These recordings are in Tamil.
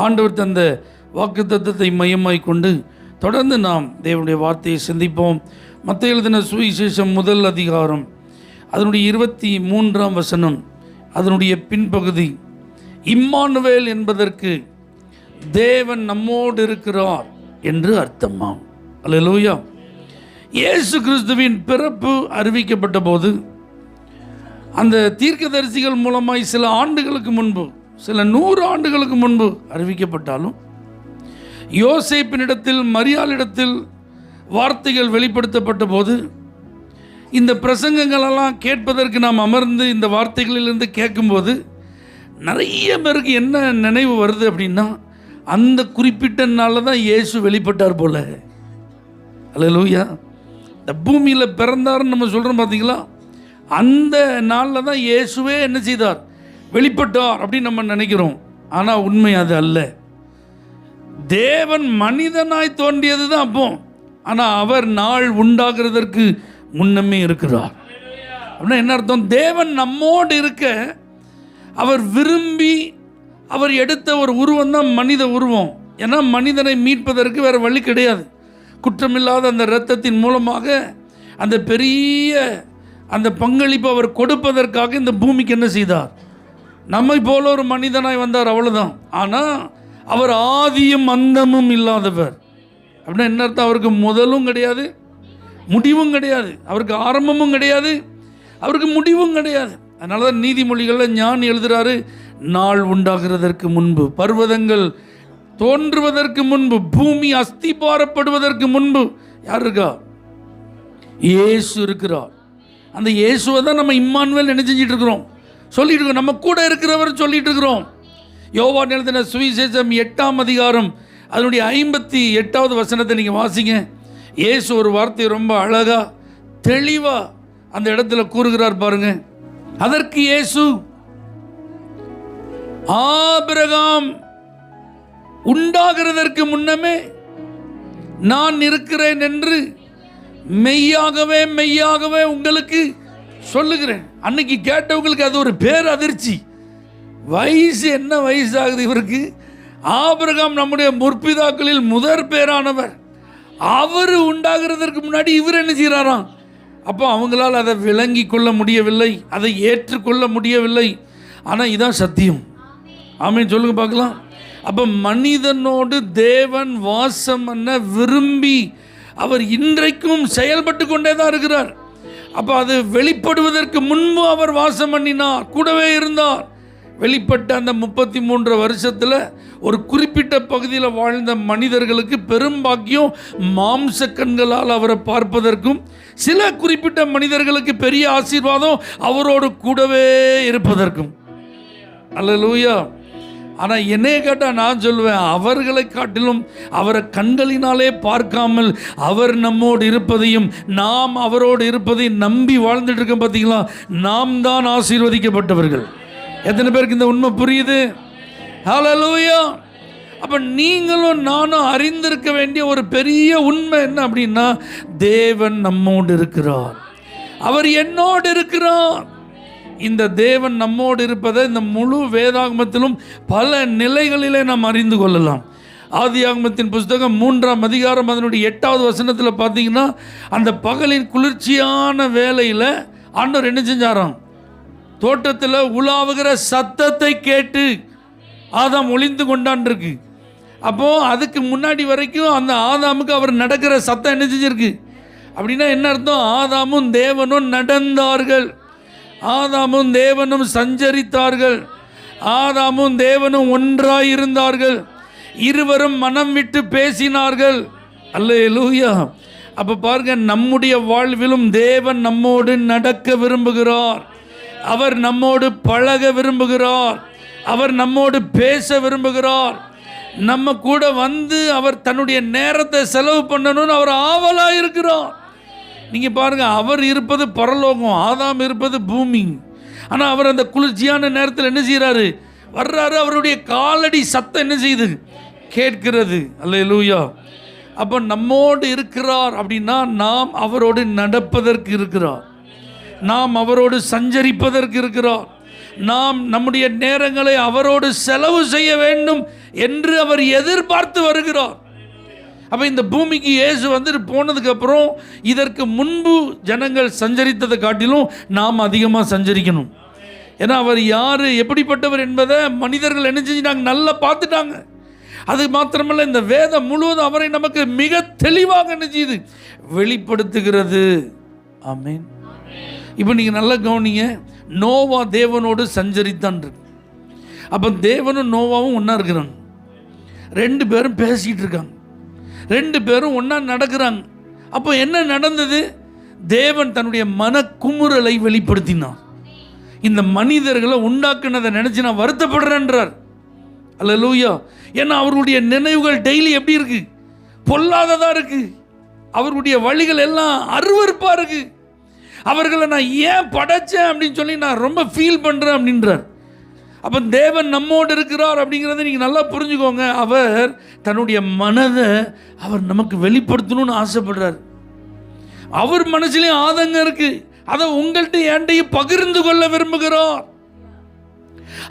ஆண்டவர் தந்த வாக்குத்தத்தத்தை மையமாய் கொண்டு தொடர்ந்து நாம் தேவனுடைய வார்த்தையை சிந்திப்போம். மத்தேயு எழுதின சுவிசேஷம் முதல் அதிகாரம் அதனுடைய 23ஆம் வசனம், அதனுடைய பின்பகுதி. இம்மானுவேல் என்பதற்கு தேவன் நம்மோடு இருக்கிறார் என்று அர்த்தமாம். அல்லேலூயா. இயேசு கிறிஸ்துவின் பிறப்பு அறிவிக்கப்பட்ட போது அந்த தீர்க்கதரிசிகள் மூலமாய் சில ஆண்டுகளுக்கு முன்பு, சில 100 ஆண்டுகளுக்கு முன்பு அறிவிக்கப்பட்டாலும் யோசேப்பினிடத்தில் மரியாளிடத்தில் வார்த்தைகள் வெளிப்படுத்தப்பட்ட போது இந்த பிரசங்கங்களெல்லாம் கேட்பதற்கு நாம் அமர்ந்து இந்த வார்த்தைகளிலிருந்து கேட்கும்போது நிறைய பேருக்கு என்ன நினைவு வருது அப்படின்னா, அந்த குறிப்பிட்ட நாளில் தான் இயேசு வெளிப்பட்டார் போல. அல்லேலூயா. இந்த பூமியில் பிறந்தார்னு நம்ம சொல்கிறோம் பார்த்தீங்களா, அந்த நாளில் தான் இயேசுவே என்ன செய்தார், வெளிப்பட்டார் அப்படின்னு நம்ம நினைக்கிறோம். ஆனால் உண்மை அது அல்ல. தேவன் மனிதனாய் தோன்றியது தான் அப்போ. ஆனால் அவர் நாள் உண்டாகிறதற்கு முன்னமே இருக்கிறார். அப்படின்னா என்ன அர்த்தம்? தேவன் நம்மோடு இருக்க அவர் விரும்பி அவர் எடுத்த ஒரு உருவம் தான் மனித உருவம். ஏன்னா மனிதனை மீட்பதற்கு வேறு வழி கிடையாது. குற்றமில்லாத அந்த இரத்தத்தின் மூலமாக அந்த பெரிய அந்த பங்களிப்பு அவர் கொடுப்பதற்காக இந்த பூமிக்கு என்ன செய்தார், நம்மை போல ஒரு மனிதனாய் வந்தார், அவ்வளோதான். ஆனால் அவர் ஆதியும் அந்தமும் இல்லாதவர். அப்படின்னா என்ன அர்த்தம்? அவருக்கு முதலும் கிடையாது, முடிவும் கிடையாது. அவருக்கு ஆரம்பமும் கிடையாது, அவருக்கு முடிவும் கிடையாது. அதனால தான் நீதிமொழிகளில் ஞானி எழுதுகிறாரு, நாள் உண்டாகிறதற்கு முன்பு, பர்வதங்கள் தோன்றுவதற்கு முன்பு, பூமி அஸ்திபாரப்படுவதற்கு முன்பு யார் இருக்கா? இயேசு இருக்கிறார். அந்த இயேசுவை தான் நம்ம இம்மானுவேல் என்ன செஞ்சிட்டு இருக்கிறோம், சொல்லிட்டு இருக்கோம். நம்ம கூட இருக்கிறவர் சொல்லிட்டு இருக்கிறோம். யோவான் எழுதின சுவிசேஷம் 8ஆம் அதிகாரம் அதனுடைய 58வது வசனத்தை நீங்கள் வாசிங்க. இயேசு ஒரு வார்த்தையை ரொம்ப அழகா தெளிவா அந்த இடத்துல கூறுகிறார் பாருங்க. அதற்கு இயேசு, ஆபிரகாம் உண்டாகிறதற்கு முன்னமே நான் இருக்கிறேன் என்று மெய்யாகவே மெய்யாகவே உங்களுக்கு சொல்லுகிறேன். அன்னைக்கு கேட்டவங்களுக்கு அது ஒரு பேர் அதிர்ச்சி. வயசு என்ன வயசு ஆகுது இவருக்கு? ஆபிரகாம் நம்முடைய முற்பிதாக்களில் முதற் பேரானவர். அவர் உண்டாகிறதற்கு முன்னாடி இவர் என்ன செய்கிறாராம்? அப்போ அவங்களால் அதை விளங்கி கொள்ள முடியவில்லை, அதை ஏற்றுக்கொள்ள முடியவில்லை. ஆனால் இதான் சத்தியம். ஆமென் சொல்லுங்க பார்க்கலாம். அப்போ மனிதனோடு தேவன் வாசம் பண்ண விரும்பி அவர் இன்றைக்கும் செயல்பட்டு கொண்டே தான் இருக்கிறார். அப்போ அது வெளிப்படுவதற்கு முன்பு அவர் வாசம் பண்ணினார், கூடவே இருந்தார். வெளிப்பட்ட அந்த 33 வருஷத்தில் ஒரு குறிப்பிட்ட பகுதியில் வாழ்ந்த மனிதர்களுக்கு பெரும்பாக்கியம் மாம்ச கண்களால் அவரை பார்ப்பதற்கும், சில குறிப்பிட்ட மனிதர்களுக்கு பெரிய ஆசீர்வாதம் அவரோடு கூடவே இருப்பதற்கும். அல்லேலூயா. ஆனால் என்னைய கேட்டால் நான் சொல்லுவேன், அவர்களை காட்டிலும் அவரை கண்களினாலே பார்க்காமல் அவர் நம்மோடு இருப்பதையும் நாம் அவரோடு இருப்பதையும் நம்பி வாழ்ந்துட்டு இருக்கோம் பார்த்தீங்களா, நாம் தான் ஆசீர்வதிக்கப்பட்டவர்கள். எத்தனை பேருக்கு இந்த உண்மை புரியுது? ஹல்லேலூயா. அப்போ நீங்களும் நானும் அறிந்திருக்க வேண்டிய ஒரு பெரிய உண்மை என்ன அப்படின்னா, தேவன் நம்மோடு இருக்கிறார், அவர் என்னோடு இருக்கிறார். இந்த தேவன் நம்மோடு இருப்பதை இந்த முழு வேதாகமத்திலும் பல நிலைகளிலே நாம் அறிந்து கொள்ளலாம். ஆதியாகமத்தின் புஸ்தகம் 3ஆம் அதிகாரம் அதனுடைய 8வது வசனத்தில் பார்த்தீங்கன்னா, அந்த பகலின் குளிர்ச்சியான வேளையில் ஆண்டவர் என்ன செஞ்சாராம், தோட்டத்தில் உலாவுகிற சத்தத்தை கேட்டு ஆதாம் ஒளிந்து கொண்டான் இருக்கு. அப்போது அதுக்கு முன்னாடி வரைக்கும் அந்த ஆதாமுக்கு அவர் நடக்கிற சத்தம் என்ன செஞ்சிருக்கு அப்படின்னா என்ன அர்த்தம்? ஆதாமும் தேவனும் நடந்தார்கள், ஆதாமும் தேவனும் சஞ்சரித்தார்கள், ஆதாமும் தேவனும் ஒன்றாய் இருந்தார்கள், இருவரும் மனம் விட்டு பேசினார்கள். அல்லேலூயா. அப்போ பாருங்க, நம்முடைய வாழ்விலும் தேவன் நம்மோடு நடக்க விரும்புகிறார், அவர் நம்மோடு பழக விரும்புகிறார், அவர் நம்மோடு பேச விரும்புகிறார், நம்ம கூட வந்து அவர் தன்னுடைய நேரத்தை செலவு பண்ணணும்னு அவர் ஆவலாக இருக்கிறார். நீங்கள் பாருங்கள், அவர் இருப்பது பரலோகம், ஆதாம் இருப்பது பூமி. ஆனால் அவர் அந்த குளிர்ச்சியான நேரத்தில் என்ன செய்கிறாரு, வர்றாரு, அவருடைய காலடி சத்தம் என்ன செய்யுது, கேட்கிறது. அல்லேலூயா. அப்போ நம்மோடு இருக்கிறார் அப்படின்னா நாம் அவரோடு நடப்பதற்கு இருக்கிறார், நாம் அவரோடு சஞ்சரிப்பதற்கு இருக்கிறார். நாம் நம்முடைய நேரங்களை அவரோடு செலவு செய்ய வேண்டும் என்று அவர் எதிர்பார்த்து வருகிறார். அப்போ இந்த பூமிக்கு இயேசு வந்துட்டு போனதுக்கப்புறம் இதற்கு முன்பு ஜனங்கள் சஞ்சரித்ததை காட்டிலும் நாம் அதிகமாக சஞ்சரிக்கணும். ஏன்னா அவர் யார், எப்படிப்பட்டவர் என்பதை மனிதர்கள் என்ன செஞ்சிட்டாங்க, நல்லா பார்த்துட்டாங்க. அது மாத்திரமல்ல, இந்த வேதம் முழுவதும் அவரை நமக்கு மிக தெளிவாக என்ன செய்யுது, வெளிப்படுத்துகிறது. ஆமென். இப்போ நீங்கள் நல்லா கவனிங்க, நோவா தேவனோடு சஞ்சரித்தான் இருக்கு. அப்போ தேவனும் நோவாவும் ஒன்றா இருக்கிறாங்க, ரெண்டு பேரும் பேசிக்கிட்டு இருக்காங்க, ரெண்டு பேரும் ஒன்றா நடக்கிறாங்க. அப்போ என்ன நடந்தது, தேவன் தன்னுடைய மனக்குமுறலை வெளிப்படுத்தினார். இந்த மனிதர்களை உண்டாக்குனதை நினச்சி நான் வருத்தப்படுறேன்றார். அல்லேலூயா. ஏன்னா அவர்களுடைய நினைவுகள் டெய்லி எப்படி இருக்கு, பொல்லாததாக இருக்கு. அவர்களுடைய வழிகள் எல்லாம் அருவருப்பாக இருக்கு. அவர்களை நான் ஏன் படைச்சேன் அப்படின்னு சொல்லி நான் ரொம்ப ஃபீல் பண்ணுறேன் அப்படின்றார். அப்போ தேவன் நம்மோடு இருக்கிறார் அப்படிங்கிறத நீங்கள் நல்லா புரிஞ்சுக்கோங்க. அவர் தன்னுடைய மனதை அவர் நமக்கு வெளிப்படுத்தணும்னு ஆசைப்படுறார். அவர் மனசுலேயும் ஆதங்கம் இருக்கு, அதை உங்கள்கிட்ட என்கிட்டையும் பகிர்ந்து கொள்ள விரும்புகிறார்.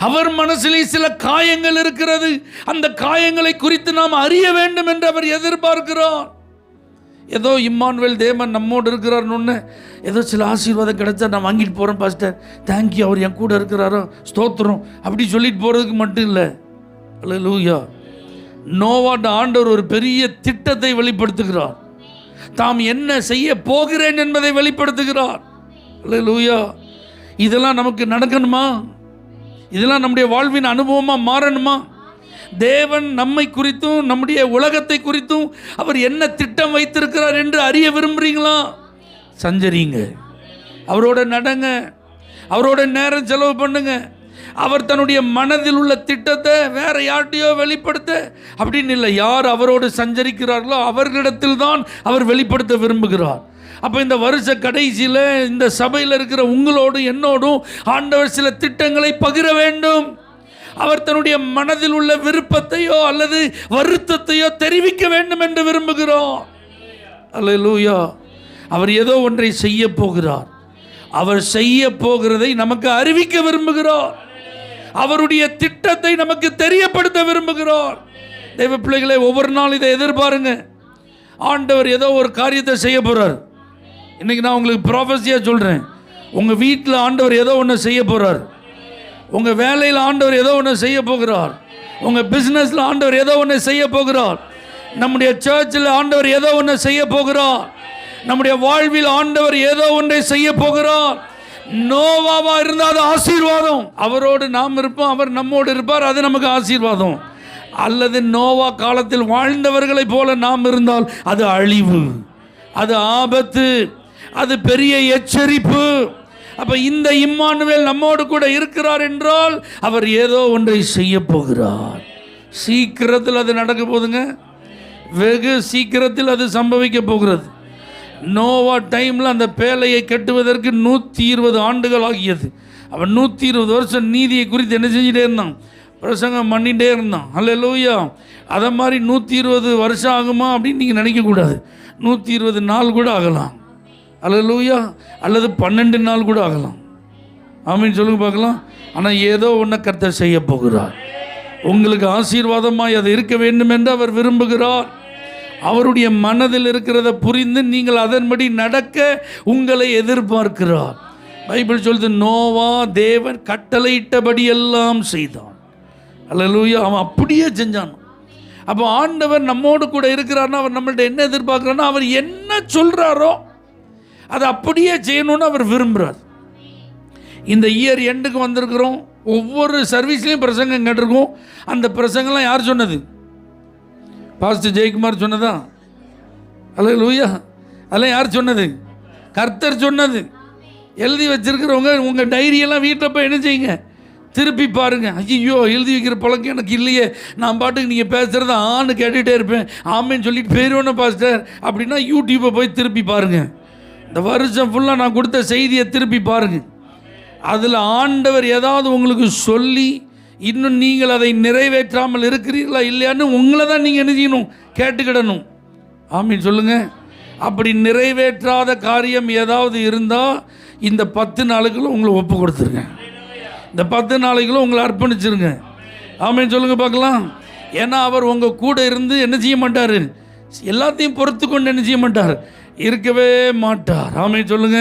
அவர் மனசிலே சில காயங்கள் இருக்கிறது, அந்த காயங்களை குறித்து நாம் அறிய வேண்டும் என்று அவர் எதிர்பார்க்கிறார். ஏதோ இம்மானுவேல் தேவன் நம்மோடு இருக்கிறார்னு ஏதோ சில ஆசீர்வாதம் கிடைச்சா நான் வாங்கிட்டு போகிறேன் பாஸ்டர், தேங்க்யூ, அவர் என் கூட இருக்கிறாரோ, ஸ்தோத்திரம், அப்படி சொல்லிட்டு போகிறதுக்கு மட்டும் இல்லை. அல்லேலூயா. நோவாட்ட ஆண்டவர் ஒரு பெரிய திட்டத்தை வெளிப்படுத்துகிறார். தாம் என்ன செய்ய போகிறேன் என்பதை வெளிப்படுத்துகிறார். அல்லேலூயா. இதெல்லாம் நமக்கு நடக்கணுமா? இதெல்லாம் நம்முடைய வாழ்வின் அனுபவமாக மாறணுமா? தேவன் நம்மை குறித்தும் நம்முடைய உலகத்தை குறித்தும் அவர் என்ன திட்டம் வைத்திருக்கிறார் என்று அறிய விரும்புகிறீங்களா? சஞ்சரிங்க, அவரோட நடங்க, அவரோட நேரம் செலவு பண்ணுங்க. அவர் தன்னுடைய மனதில் உள்ள திட்டத்தை வேற யார்கிட்டையோ வெளிப்படுத்த அப்படின்னு இல்லை, யார் அவரோடு சஞ்சரிக்கிறார்களோ அவர்களிடத்தில் தான் அவர் வெளிப்படுத்த விரும்புகிறார். அப்போ இந்த வருஷ கடைசியில் இந்த சபையில் இருக்கிற உங்களோடு என்னோடும் ஆண்டவர் சில திட்டங்களை பகிர வேண்டும். அவர் தன்னுடைய மனதில் உள்ள விருப்பத்தையோ அல்லது வருத்தத்தையோ தெரிவிக்க வேண்டும் என்று விரும்புகிறோம். அல்லேலூயா. அவர் ஏதோ ஒன்றை செய்ய போகிறார். அவர் செய்ய போகிறதை நமக்கு அறிவிக்க விரும்புகிறார். அவருடைய திட்டத்தை நமக்கு தெரியப்படுத்த விரும்புகிறார். தேவ பிள்ளைகளை, ஒவ்வொரு நாள் இதை எதிர்பாருங்க. ஆண்டவர் ஏதோ ஒரு காரியத்தை செய்ய போறார். இன்னைக்கு நான் உங்களுக்கு ப்ராஃபஸியா சொல்றேன், உங்க வீட்டில் ஆண்டவர் ஏதோ ஒன்று செய்ய போறார். உங்க வேலையில் ஆண்டவர் ஏதோ ஒன்று செய்ய போகிறார். உங்க பிசினஸ்ல ஆண்டவர் ஏதோ ஒன்று செய்ய போகிறார். நம்முடைய சர்ச்சில் ஆண்டவர் ஏதோ ஒன்று செய்ய போகிறார். நம்முடைய வாழ்வில் ஆண்டவர் ஏதோ ஒன்றை செய்ய போகிறார். நோவாவா இருந்தால் அது ஆசீர்வாதம், அவரோடு நாம் இருப்போம், அவர் நம்மோடு இருப்பார், அது நமக்கு ஆசீர்வாதம். அல்லது நோவா காலத்தில் வாழ்ந்தவர்களை போல நாம் இருந்தால் அது அழிவு, அது ஆபத்து, அது பெரிய எச்சரிப்பு. அப்ப இந்த இம்மானுவேல் நம்மோடு கூட இருக்கிறார் என்றால் அவர் ஏதோ ஒன்றை செய்ய போகிறார். சீக்கிரத்தில் அது நடக்க போகுதுங்க, வெகு சீக்கிரத்தில் அது சம்பவிக்க போகிறது. நோவா டைமில் அந்த பேழையை கட்டுவதற்கு 120 ஆண்டுகள் ஆகியது. அவன் 120 வருஷம் நீதியை குறித்து என்ன செஞ்சுட்டே இருந்தான், பிரசங்கம் பண்ணிகிட்டே இருந்தான். அல்லேலூயா. அதை மாதிரி 120 வருஷம் ஆகுமா அப்படின்னு நீங்கள் நினைக்கக்கூடாது. 120 நாள் கூட ஆகலாம். அல்லேலூயா. அல்லது 12 நாள் கூட ஆகலாம். ஆமீன் சொல்லுங்க பார்க்கலாம். ஆனால் ஏதோ ஒன்று கர்த்தர் செய்ய போகிறார். உங்களுக்கு ஆசீர்வாதமாய் அது இருக்க வேண்டும் என்று அவர் விரும்புகிறார். அவருடைய மனதில் இருக்கிறத புரிந்து நீங்கள் அதன்படி நடக்க உங்களை எதிர்பார்க்கிறார். பைபிள் சொல்லுது, நோவா தேவன் கட்டளையிட்டபடி எல்லாம் செய்தான். அல்லேலூயா. அவன் அப்படியே செஞ்சான். அப்போ ஆண்டவர் நம்மோடு கூட இருக்கிறார்னா அவர் நம்மள்ட்ட என்ன எதிர்பார்க்கிறார்னா, அவர் என்ன சொல்கிறாரோ அதை அப்படியே செய்யணும்னு அவர் விரும்புகிறார். இந்த இயர் எண்டுக்கு வந்திருக்கிறோம். ஒவ்வொரு சர்வீஸ்லேயும் பிரசங்கம் கேட்டிருக்கோம். அந்த பிரசங்கம்லாம் யார் சொன்னது? பாஸ்டர் ஜெயக்குமார் சொன்னதா? அல்லேலூயா. அதெல்லாம் யார் சொன்னது? கர்த்தர் சொன்னது. எழுதி வச்சிருக்கிறவங்க உங்கள் டைரியெல்லாம் வீட்டில் போய் என்ன செய்யுங்க, திருப்பி பாருங்கள். ஐயோ, எழுதி வைக்கிற பழக்கம் எனக்கு இல்லையே, நான் பாட்டுக்கு நீங்கள் பேசுகிறத ஆன்னு கேட்டுகிட்டே இருப்பேன், ஆமேன்னு சொல்லிட்டு போயிடுவேன்னு பாஸ்டர் அப்படின்னா யூடியூப்பை போய் திருப்பி பாருங்கள். இந்த வருஷம் ஃபுல்லாக நான் கொடுத்த செய்தியை திருப்பி பாருங்கள். அதில் ஆண்டவர் ஏதாவது உங்களுக்கு சொல்லி இன்னும் நீங்கள் அதை நிறைவேற்றாமல் இருக்கிறீர்களா இல்லையான்னு உங்களை தான் நீங்கள் என்ன செய்யணும், கேட்டுக்கிடணும். ஆமீன் சொல்லுங்கள். அப்படி நிறைவேற்றாத காரியம் ஏதாவது இருந்தால் இந்த 10 நாளுக்குள்ள உங்களை ஒப்பு கொடுத்துருங்க. இந்த 10 நாளைக்குள்ள உங்களை அர்ப்பணிச்சிருங்க. ஆமென் சொல்லுங்க பார்க்கலாம். ஏன்னா அவர் உங்கள் கூட இருந்து என்ன செய்ய மாட்டார், எல்லாத்தையும் பொறுத்து கொண்டு என்ன செய்ய மாட்டார், இருக்கவே மாட்டார். ஆமென் சொல்லுங்க.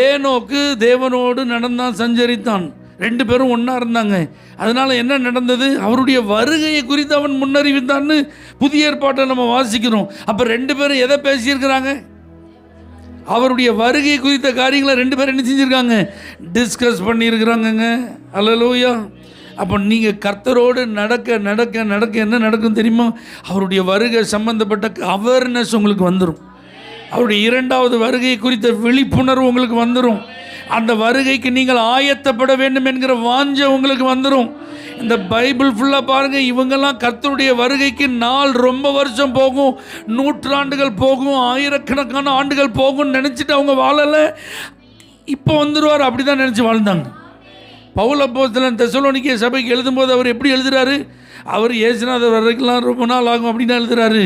ஏனோக்கு தேவனோடு நடந்தான், சஞ்சரித்தான். 2 பேரும் ஒன்றா இருந்தாங்க. அதனால் என்ன நடந்தது, அவருடைய வருகையை குறித்து அவன் முன்னறிவித்தான்னு புதிய ஏற்பாட்டை நம்ம வாசிக்கிறோம். அப்போ 2 பேரும் எதை பேசியிருக்கிறாங்க, அவருடைய வருகை குறித்த காரியங்களை 2 பேரும் என்ன செஞ்சுருக்காங்க, டிஸ்கஸ் பண்ணியிருக்கிறாங்கங்க. அல்லேலூயா. அப்போ நீங்கள் கர்த்தரோடு நடக்க நடக்க நடக்க என்ன நடக்கும் தெரியுமா, அவருடைய வருகை சம்பந்தப்பட்ட அவேர்னஸ் உங்களுக்கு வந்துடும். அவருடைய 2வது வருகை குறித்த விழிப்புணர்வு உங்களுக்கு வந்துடும். அந்த வருகைக்கு நீங்கள் ஆயத்தப்பட வேண்டும் என்கிற வாஞ்சை உங்களுக்கு வந்துடும். இந்த பைபிள் ஃபுல்லாக பாருங்கள், இவங்கெல்லாம் கர்த்தருடைய வருகைக்கு நாள் ரொம்ப வருஷம் போகும், நூற்றாண்டுகள் போகும், ஆயிரக்கணக்கான ஆண்டுகள் போகும்னு நினச்சிட்டு அவங்க வாழலை. இப்போ வந்துடுவார் அப்படி தான் நினச்சி வாழ்ந்தாங்க. பவுல் அப்போஸ்தலன் தெசலோனிக்கே சபைக்கு எழுதும்போது அவர் எப்படி எழுதுறாரு, அவர் இயேசுநாதர் வரைக்கும் ரொம்ப நாள் ஆகும் அப்படின்னு எழுதுறாரு.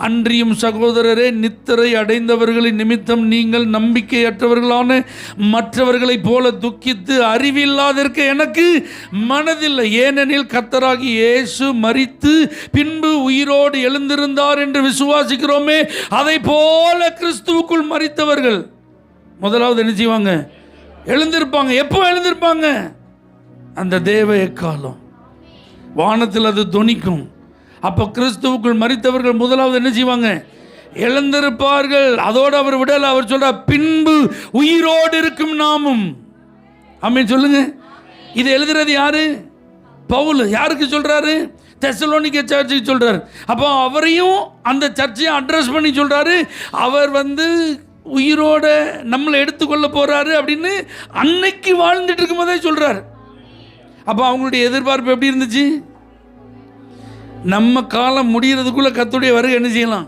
அன்றியும் சகோதரரே, நித்திரை அடைந்தவர்களின் நிமித்தம் நீங்கள் நம்பிக்கையற்றவர்களான மற்றவர்களைப் போல துக்கித்து அறிவில்லாதிருக்க எனக்கு மனதில்லை. ஏனெனில் கர்த்தராகி இயேசு மரித்து பின்பு உயிரோடு எழுந்திருந்தார் என்று விசுவாசிக்கிறோமே, அதை போல கிறிஸ்துவுக்குள் மரித்தவர்கள் முதலாவது என்ன செய்வாங்க, எழுந்திருப்பாங்க. எப்போ எழுந்திருப்பாங்க, அந்த தேவ எக்காலம் வானத்தில் அது தொனிக்கும். அப்போ கிறிஸ்துவுக்குள் மரித்தவர்கள் முதலாவது என்ன செய்வாங்க, எழுந்திருப்பார்கள். அதோடு அவர் விடல, அவர் சொல்றார் பின்பு உயிரோடு இருக்கும் நாமும். ஆமென் சொல்லுங்க. இது எழுதுறது யாரு, பவுல். யாருக்கு சொல்றாரு, தெசலோனிக்கே சர்ச்சுக்கு சொல்றாரு. அப்போ அவரையும் அந்த சர்ச்சையும் அட்ரஸ் பண்ணி சொல்றாரு. அவர் உயிரோட நம்மளை எடுத்துக்கொள்ள போறாரு அப்படின்னு அன்னைக்கு வாழ்ந்துட்டு இருக்கும் போதே சொல்றாரு. அப்போ அவங்களுடைய எதிர்பார்ப்பு எப்படி இருந்துச்சு, நம்ம காலம் முடிகிறதுக்குள்ள கர்த்தருடைய வருகை என்ன செய்யலாம்,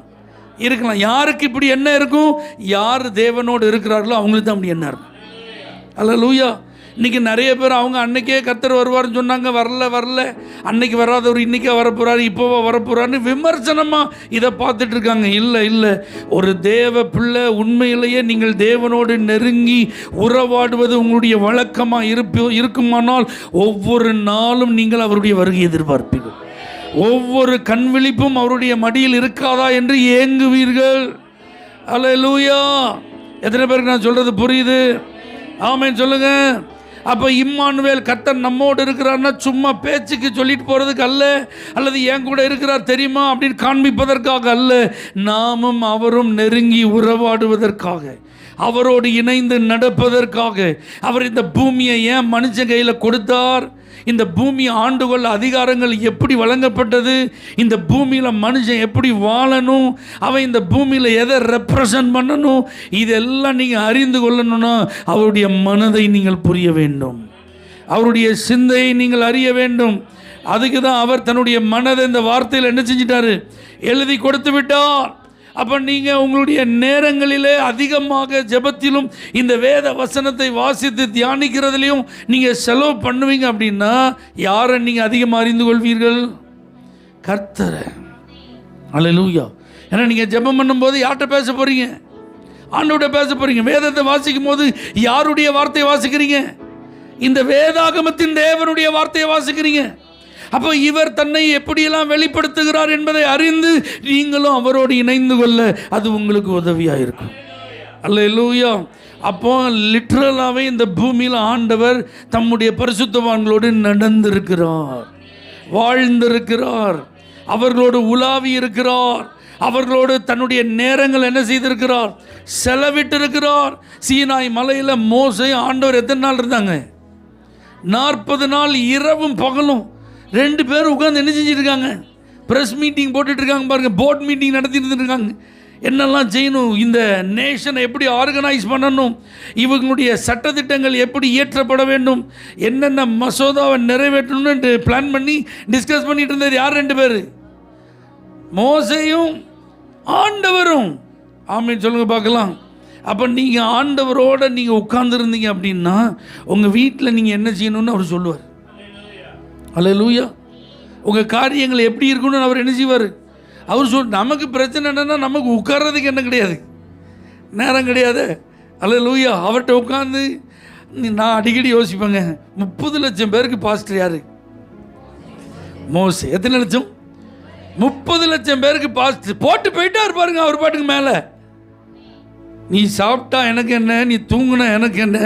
இருக்கலாம். யாருக்கு இப்படி என்ன இருக்கும், யார் தேவனோடு இருக்கிறார்களோ அவங்களுக்கு தான் அப்படி என்ன இருக்கும். அல்லேலூயா. இன்றைக்கி நிறைய பேர் அவங்க அன்னைக்கே கர்த்தர் வருவார்னு சொன்னாங்க, வரல அன்னைக்கு வராதவர் இன்றைக்கே வரப்போகிறாரு, இப்போவா வரப்போகிறாருன்னு விமர்சனமாக இதை பார்த்துட்டு இருக்காங்க. இல்லை, ஒரு தேவ பிள்ளை உண்மையிலேயே நீங்கள் தேவனோடு நெருங்கி உறவாடுவது உங்களுடைய வழக்கமாக இருக்குமானால் ஒவ்வொரு நாளும் நீங்கள் அவருடைய வருகை எதிர்பார்ப்பீர்கள். ஒவ்வொரு கண்விழிப்பும் அவருடைய மடியில் இருக்காதா என்று ஏங்குவீர்கள். அல்லேலூயா. எத்தனை பேருக்கு நான் சொல்கிறது புரியுது? ஆமென் சொல்லுங்க. அப்போ இம்மானுவேல் கர்த்தர் நம்மோடு இருக்கிறார்னா சும்மா பேச்சுக்கு சொல்லிட்டு போகிறதுக்கு அல்ல, அல்லது என் கூட இருக்கிறார் தெரியுமா அப்படின்னு காண்பிப்பதற்காக அல்ல, நாமும் அவரும் நெருங்கி உறவாடுவதற்காக, அவரோடு இணைந்து நடப்பதற்காக. அவர் இந்த பூமியை ஏன் மனுஷன் கையில் கொடுத்தார், இந்த பூமி ஆண்டுகொள்ள அதிகாரங்கள் எப்படி வழங்கப்பட்டது, இந்த பூமியில் மனுஷன் எப்படி வாழணும், அவன் இந்த பூமியில் எதை ரெப்ரசன்ட் பண்ணணும், இதெல்லாம் நீங்கள் அறிந்து கொள்ளணும்னா அவருடைய மனதை நீங்கள் புரிய வேண்டும், அவருடைய சிந்தையை நீங்கள் அறிய வேண்டும். அதுக்கு தான் அவர் தன்னுடைய மனதை இந்த வார்த்தையில் என்ன செஞ்சிட்டாரு, எழுதி கொடுத்து விட்டார். அப்போ நீங்கள் உங்களுடைய நேரங்களிலே அதிகமாக ஜெபத்திலும் இந்த வேத வசனத்தை வாசித்து தியானிக்கிறதுலையும் நீங்கள் செலவு பண்ணுவீங்க அப்படின்னா யாரை நீங்கள் அதிகமாக அறிந்து கொள்வீர்கள், கர்த்தரை. அல்லேலூயா. ஏன்னா நீங்கள் ஜெபம் பண்ணும்போது யார்கிட்ட பேச போகிறீங்க, ஆண்டவர்கிட்ட பேச போகிறீங்க. வேதத்தை வாசிக்கும் போது யாருடைய வார்த்தையை வாசிக்கிறீங்க, இந்த வேதாகமத்தின் தேவனுடைய வார்த்தையை வாசிக்கிறீங்க. அப்போ இவர் தன்னை எப்படியெல்லாம் வெளிப்படுத்துகிறார் என்பதை அறிந்து நீங்களும் அவரோடு இணைந்து கொள்ள அது உங்களுக்கு உதவியாக இருக்கும். அல்லேலூயா. அப்போ லிட்ரலாகவே இந்த பூமியில் ஆண்டவர் தம்முடைய பரிசுத்தவான்களோடு நடந்திருக்கிறார், வாழ்ந்திருக்கிறார், அவர்களோடு உலாவி இருக்கிறார், அவர்களோடு தன்னுடைய நேரங்கள் என்ன செய்திருக்கிறார், செலவிட்டிருக்கிறார். சீனாய் மலையில் மோசே ஆண்டவர் எத்தனை நாள் இருந்தாங்க, 40 நாள் இரவும் பகலும் 2 பேர் உட்காந்து என்ன செஞ்சுருக்காங்க, ப்ரெஸ் மீட்டிங் போட்டுட்ருக்காங்க பாருங்கள், போர்ட் மீட்டிங் நடத்திட்டு இருக்காங்க. என்னெல்லாம் செய்யணும், இந்த நேஷனை எப்படி ஆர்கனைஸ் பண்ணணும், இவங்களுடைய சட்டத்திட்டங்கள் எப்படி இயற்றப்பட வேண்டும், என்னென்ன மசோதாவை நிறைவேற்றணும்னு பிளான் பண்ணி டிஸ்கஸ் பண்ணிட்டு இருந்தது யார், 2 பேர், மோசேயும் ஆண்டவரும். ஆமென் சொல்லுங்க பார்க்கலாம். அப்போ நீங்கள் ஆண்டவரோடு நீங்கள் உட்கார்ந்துருந்தீங்க அப்படின்னா உங்கள் வீட்டில் நீங்கள் என்ன செய்யணும்னு அவர் சொல்லுவார். அல்லேலூயா. உங்கள் காரியங்கள் எப்படி இருக்கணும்னு அவர் என்ன செய்வார், அவர் நமக்கு பிரச்சனை என்னென்னா நமக்கு உட்கார்றதுக்கு என்ன கிடையாது, நேரம் கிடையாது. அல்லேலூயா. அவர்கிட்ட உட்காந்து நான் அடிக்கடி யோசிப்பேங்க, 30 லட்சம் பேருக்கு பாஸ்டர் யாரு? மோசே. எத்தனை லட்சம்? 30 லட்சம் பேருக்கு பாஸ்டர் போட்டு போயிட்டாரு பாருங்க அவர் பாட்டுக்கு மேலே. நீ சாப்பிட்டா எனக்கு என்ன, நீ தூங்குனா எனக்கு என்ன,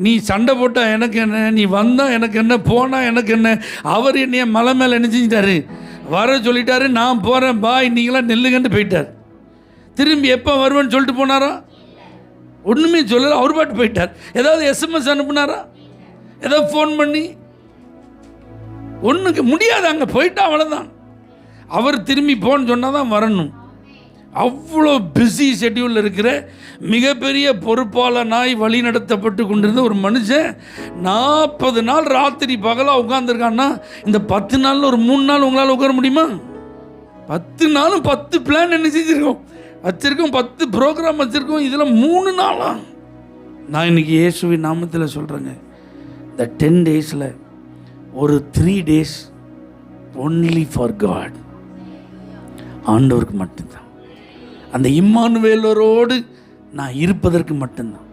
நீ சண்டை போட்டா எனக்கு என்ன, நீ வந்தா எனக்கு என்ன, போனா எனக்கு என்ன. அவர் என்னைய மலை மேலே என்ன செஞ்சிட்டாரு? வர சொல்லிட்டாரு. நான் போகிறேன் பாய், நீங்களாம் நெல்லுங்கன்னு போயிட்டார். திரும்பி எப்போ வருவேன்னு சொல்லிட்டு போனாரா? ஒன்றுமே சொல்லலை, அவர் பாட்டு போயிட்டார். ஏதாவது SMS அனுப்புனாரா? ஏதாவது ஃபோன் பண்ணி? ஒன்றுக்கு முடியாது, அங்கே போயிட்டா அவ்வளோதான். அவர் திரும்பி போன்னு சொன்னால் தான் வரணும். அவ்வளோ பிஸி ஷெட்யூலில் இருக்கிற மிகப்பெரிய பொறுப்பாளனாய் வழி நடத்தப்பட்டு கொண்டிருந்த ஒரு மனுஷன் 40 நாள் ராத்திரி பகலாக உட்காந்துருக்கான்னா, இந்த 10 நாளில் ஒரு 3 நாள் உங்களால் உட்கார முடியுமா? 10 நாளும் 10 பிளான் என்ன செஞ்சுருக்கோம், வச்சுருக்கோம், 10 ப்ரோக்ராம் வச்சுருக்கோம். இதில் 3 நாளா? நான் இன்றைக்கி இயேசுவின் நாமத்தில் சொல்கிறேங்க, இந்த 10 டேஸில் ஒரு 3 days ஒன்லி ஃபார் காட், ஆண்டவருக்கு மட்டும்தான். அந்த இம்மானுவேலரோடு நான் இருப்பதற்கு மட்டும்தான்.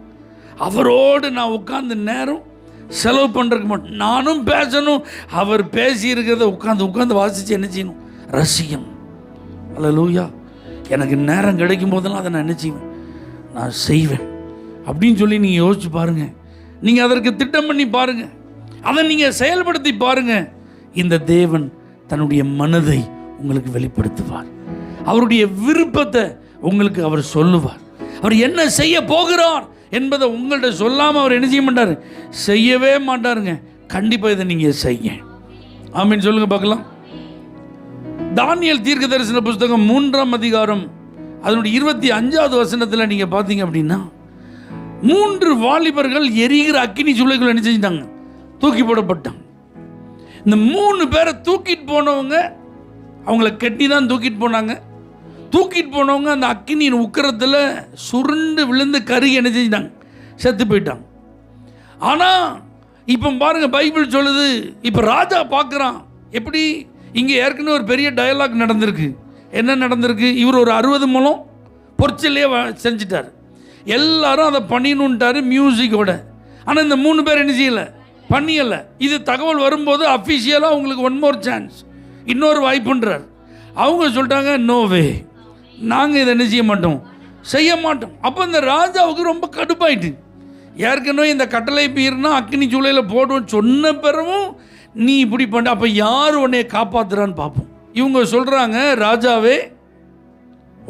அவரோடு நான் உட்கார்ந்து நேரம் செலவு பண்ணுறதுக்கு மட்டும். நானும் பேசணும், அவர் பேசி இருக்கிறத உட்காந்து வாசித்து என்ன செய்யணும்? ரசிக்கணும். அல்லேலூயா. எனக்கு நேரம் கிடைக்கும் போதெல்லாம் அதை நான் என்ன செய்வேன்? நான் செய்வேன் அப்படின்னு சொல்லி நீங்கள் யோசிச்சு பாருங்கள். நீங்கள் அதற்கு திட்டம் பண்ணி பாருங்கள், அதை நீங்கள் செயல்படுத்தி பாருங்கள். இந்த தேவன் தன்னுடைய மனதை உங்களுக்கு வெளிப்படுத்துவார். அவருடைய விருப்பத்தை உங்களுக்கு அவர் சொல்லுவார். அவர் என்ன செய்ய போகிறார் என்பதை உங்கள்கிட்ட சொல்லாமல் அவர் என்ன செய்ய மாட்டார்? செய்யவே மாட்டாருங்க. கண்டிப்பாக இதை நீங்கள் செய்ய. ஆமீன் சொல்லுங்க பார்க்கலாம். தானியேல் தீர்க்க தரிசன புஸ்தகம் 3ஆம் அதிகாரம் அதனுடைய 25வது வசனத்தில் நீங்கள் பார்த்தீங்க அப்படின்னா, 3 வாலிபர்கள் எரிகிற அக்கினி சூளைக்குள்ள என்ன செஞ்சிட்டாங்க? தூக்கி போடப்பட்டாங்க. இந்த 3 பேரை தூக்கிட்டு போனவங்க அவங்கள கட்டி தான் தூக்கிட்டு போனாங்க. தூக்கிட்டு போனவங்க அந்த அக்கினியின் உக்கிரத்தில் சுருண்டு விழுந்து கருகி என்ன செஞ்சிட்டாங்க? செத்து போயிட்டாங்க. ஆனால் இப்போ பாருங்க, பைபிள் சொல்லுது, இப்போ ராஜா பார்க்குறான். எப்படி? இங்கே ஏற்கனவே ஒரு பெரிய டயலாக் நடந்திருக்கு. என்ன நடந்திருக்கு? இவர் ஒரு 60 முழம் பொற்சிலையே செஞ்சிட்டார். எல்லாரும் அதை பண்ணிடணுன்ட்டார் மியூசிக்கோட. ஆனால் இந்த 3 பேர் என்ன செய்யலை? பண்ணியலை. இது தகவல் வரும்போது அஃபிஷியலாக உங்களுக்கு ஒன் மோர் சான்ஸ், இன்னொரு வாய்ப்புன்றார். அவங்க சொல்லிட்டாங்க, நோ வே, நாங்கள் இதை என்ன செய்ய மாட்டோம், செய்ய மாட்டோம். அப்போ இந்த ராஜாவுக்கு ரொம்ப கடுப்பாயிட்டு. ஏற்கனவே இந்த கட்டளை பீர்னா அக்கினி சூளையில் போடுவோம் சொன்ன பிறவும் நீ இப்படி பண்ண, அப்போ யார் உன்னைய காப்பாற்றுறான்னு பார்ப்போம். இவங்க சொல்கிறாங்க, ராஜாவே,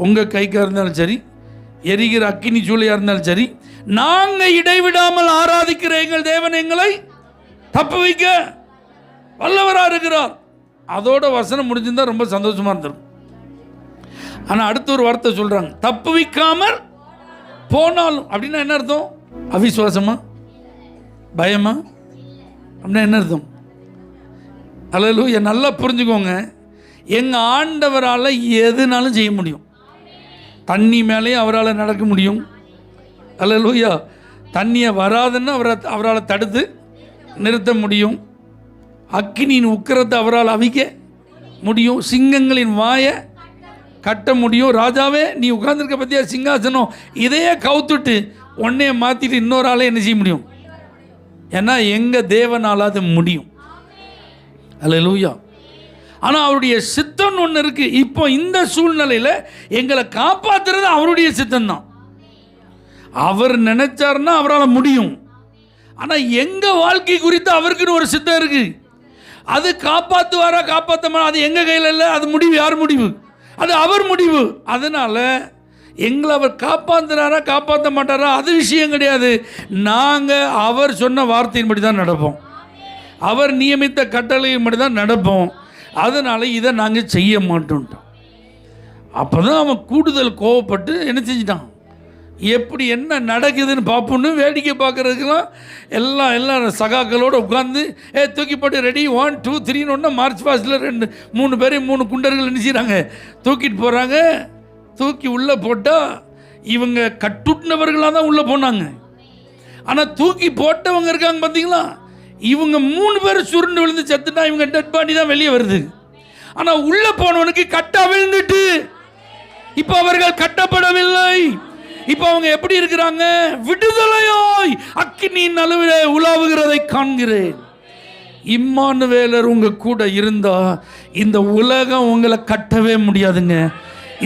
உங்கள் கைக்காக இருந்தாலும் சரி, எரிகிற அக்கினி சூளையாக இருந்தாலும் சரி, நாங்கள் இடைவிடாமல் ஆராதிக்கிற எங்கள் தேவன் எங்களை தப்பு வைக்க வல்லவராக இருக்கிறார். அதோட வசனம் முடிஞ்சிருந்தா ரொம்ப சந்தோஷமாக இருந்திருக்கும். ஆனால் அடுத்த ஒரு வார்த்தை சொல்கிறாங்க, தப்பு வைக்காமல் போனாலும். அப்படின்னா என்ன அர்த்தம்? அவிசுவாசமா, பயமா? அப்படின்னா என்ன அர்த்தம்? அல்லேலூயா. நல்லா புரிஞ்சுக்கோங்க, எங்கள் ஆண்டவரால் எதுனாலும் செய்ய முடியும். தண்ணி மேலேயும் அவரால் நடக்க முடியும். அல்லேலூயா. தண்ணியை வராதுன்னு அவரால் தடுத்து நிறுத்த முடியும். அக்கினியின் உக்கிரத்தை அவரால் அவிக்க முடியும். சிங்கங்களின் வாயை கட்ட முடியும். ராஜாவே, நீ உட்கார்ந்துருக்க பற்றியா சிங்காசனம், இதையே கவுத்துட்டு உன்னைய மாற்றிட்டு இன்னொரு ஆளே என்ன செய்ய முடியும்? ஏன்னா எங்கள் தேவனால் அது முடியும். அல்லேலூயா. ஆனால் அவருடைய சித்தம் ஒன்று இருக்குது. இப்போ இந்த சூழ்நிலையில் எங்களை காப்பாற்றுறது அவருடைய சித்தம்தான். அவர் நினைச்சாருன்னா அவரால் முடியும். ஆனால் எங்கள் வாழ்க்கை குறித்து அவருக்குன்னு ஒரு சித்தம் இருக்குது. அது காப்பாற்றுவாரா காப்பாற்ற, அது எங்கள் கையில் இல்லை. அது முடிவு யார் முடிவு? அது அவர் முடிவு. அதனால் எங்களை அவர் காப்பாற்றுறாரா காப்பாற்ற மாட்டாரா அது விஷயம் கிடையாது. நாங்கள் அவர் சொன்ன வார்த்தையின்படி தான் நடப்போம். அவர் நியமித்த கட்டளையின்படி தான் நடப்போம். அதனால் இதை நாங்கள் செய்ய மாட்டோம்ட்டோம். அப்போ தான் அவன் கூடுதல் கோவப்பட்டு என்ன செஞ்சிட்டான்? எப்படி என்ன நடக்குதுன்னு பார்ப்போன்னு வேடிக்கை பார்க்குறதுக்கெல்லாம் எல்லாம் சகாக்களோடு உட்காந்து தூக்கி போட்டு ரெடி 1 2 3 ஒன்று மார்ச் பாஸ்டில் 2 3 பேர் 3 குண்டர்கள் என்ன செய்கிறாங்க? தூக்கிட்டு போகிறாங்க. தூக்கி உள்ளே போட்டால் இவங்க கட்டுட்டினவர்களாக தான் உள்ளே போனாங்க. ஆனால் தூக்கி போட்டவங்க இருக்காங்க பார்த்தீங்களா, இவங்க 3 பேர் சுருண்டு விழுந்து செத்துட்டா இவங்க டெட் பாடி தான் வெளியே வருது. ஆனால் உள்ளே போனவனுக்கு கட்டா விழுந்துட்டு இப்போ அவர்கள் கட்டப்படவில்லை. இப்போ அவங்க எப்படி இருக்கிறாங்க? விடுதலையாய் அக்கினியின் நடுவிலே உலாவுகிறதை காண்கிறேன். இம்மானுவேலர் உங்க கூட இருந்தா இந்த உலகம் உங்களை கட்டவே முடியாதுங்க.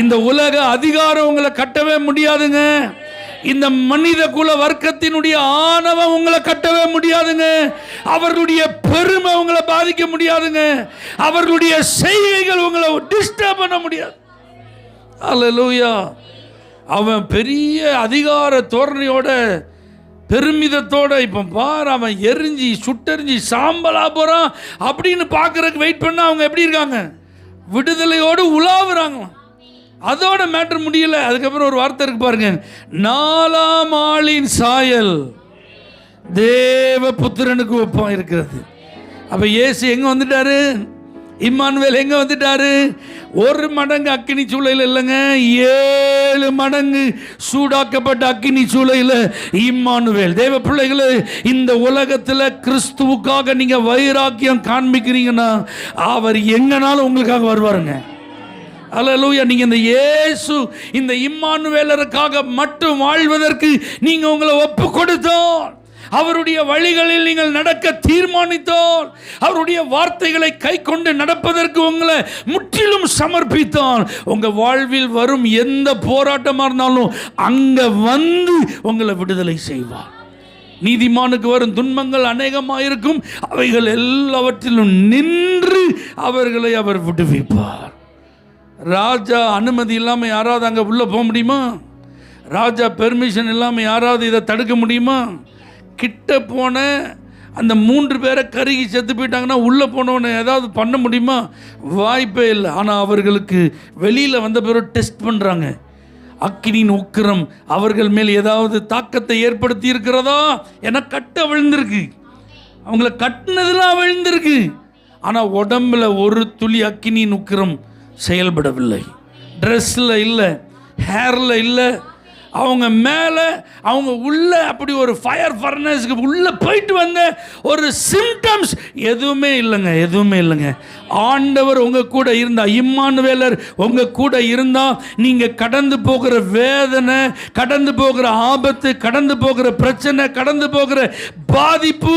இந்த உலக அதிகாரம் உங்களை கட்டவே முடியாதுங்க. இந்த மனித குல வர்க்கத்தினுடைய ஆணவம் உங்களை கட்டவே முடியாதுங்க. அவர்களுடைய பெருமை உங்களை பாதிக்க முடியாதுங்க. அவர்களுடைய செய்கைகள் உங்களை டிஸ்டர்ப் பண்ண முடியாது. அல்லேலூயா. அவன் பெரிய அதிகார தோரணையோட பெருமிதத்தோட இப்போ பார், அவன் எரிஞ்சி சுட்டெரிஞ்சி சாம்பலா போறான் அப்படின்னு பார்க்கறதுக்கு வெயிட் பண்ண அவங்க எப்படி இருக்காங்க? விடுதலையோடு உலாவுறாங்க. அதோட மேட்டர் முடியல. அதுக்கப்புறம் ஒரு வார்த்தை இருக்கு பாருங்க, 4ஆம் ஆளின் சாயல் தேவ புத்திரனுக்கு ஒப்பம் இருக்கிறது. அப்ப இயேசு எங்க வந்துட்டாரு? இம்மானுவேல் எங்க வந்துட்டாரு? ஒரு மடங்கு அக்கினி சூளையில் இல்லைங்க, 7 மடங்கு சூடாக்கப்பட்ட அக்கினி சூளையில் இம்மானுவேல். தேவ பிள்ளைகளே, இந்த உலகத்தில் கிறிஸ்துவுக்காக நீங்க வைராக்கியம் காண்பிக்கிறீங்கன்னா அவர் எங்கனாலும் உங்களுக்காக வருவாருங்க. அல்லேலூயா. நீங்க இந்த இயேசு இந்த இம்மானுவேலருக்காக மட்டும் வாழ்வதற்கு நீங்க உங்களை ஒப்பு கொடுத்தோம், அவருடைய வழிகளில் நீங்கள் நடக்க தீர்மானித்தால், அவருடைய வார்த்தைகளை கை கொண்டு நடப்பதற்கு உங்களை முற்றிலும் சமர்ப்பித்தால், உங்க வாழ்வில் வரும் எந்த போராட்டமாக இருந்தாலும் அங்க வந்து உங்களை விடுதலை செய்வார். நீதிமானுக்கு வரும் துன்பங்கள் அநேகமாக இருக்கும், அவைகள் எல்லாவற்றிலும் நின்று அவர்களை அவர் விடுவிப்பார். ராஜா அனுமதி இல்லாமல் யாராவது அங்கே உள்ளே போக முடியுமா? ராஜா பெர்மிஷன் இல்லாமல் யாராவது இதை தடுக்க முடியுமா? கிட்ட போன அந்த 3 பேரை கருகி செத்து போயிட்டாங்கன்னா உள்ளே போனவனை ஏதாவது பண்ண முடியுமா? வாய்ப்பே இல்லை. ஆனால் அவர்களுக்கு வெளியில் வந்த பிறகு டெஸ்ட் பண்ணுறாங்க. அக்கினியின் உக்கிரம் அவர்கள் மேல் ஏதாவது தாக்கத்தை ஏற்படுத்தி இருக்கிறதா? என கட்ட விழுந்திருக்கு, அவங்கள கட்டினதுலாம் விழுந்திருக்கு. ஆனால் உடம்புல ஒரு துளி அக்கினியின் உக்கிரம் செயல்படவில்லை. ட்ரெஸ்ஸில் இல்லை, ஹேரில் இல்லை, அவங்க மேலே அவங்க உள்ள அப்படி ஒரு ஃபயர் ஃபர்னஸ்க்கு உள்ளே போயிட்டு வந்த ஒரு சிம்டம்ஸ் எதுவுமே இல்லைங்க, எதுவுமே இல்லைங்க. ஆண்டவர் உங்கள் கூட இருந்தால், இம்மானுவேலர் உங்கள் கூட இருந்தால், நீங்கள் கடந்து போகிற வேதனை, கடந்து போகிற ஆபத்து, கடந்து போகிற பிரச்சனை, கடந்து போகிற பாதிப்பு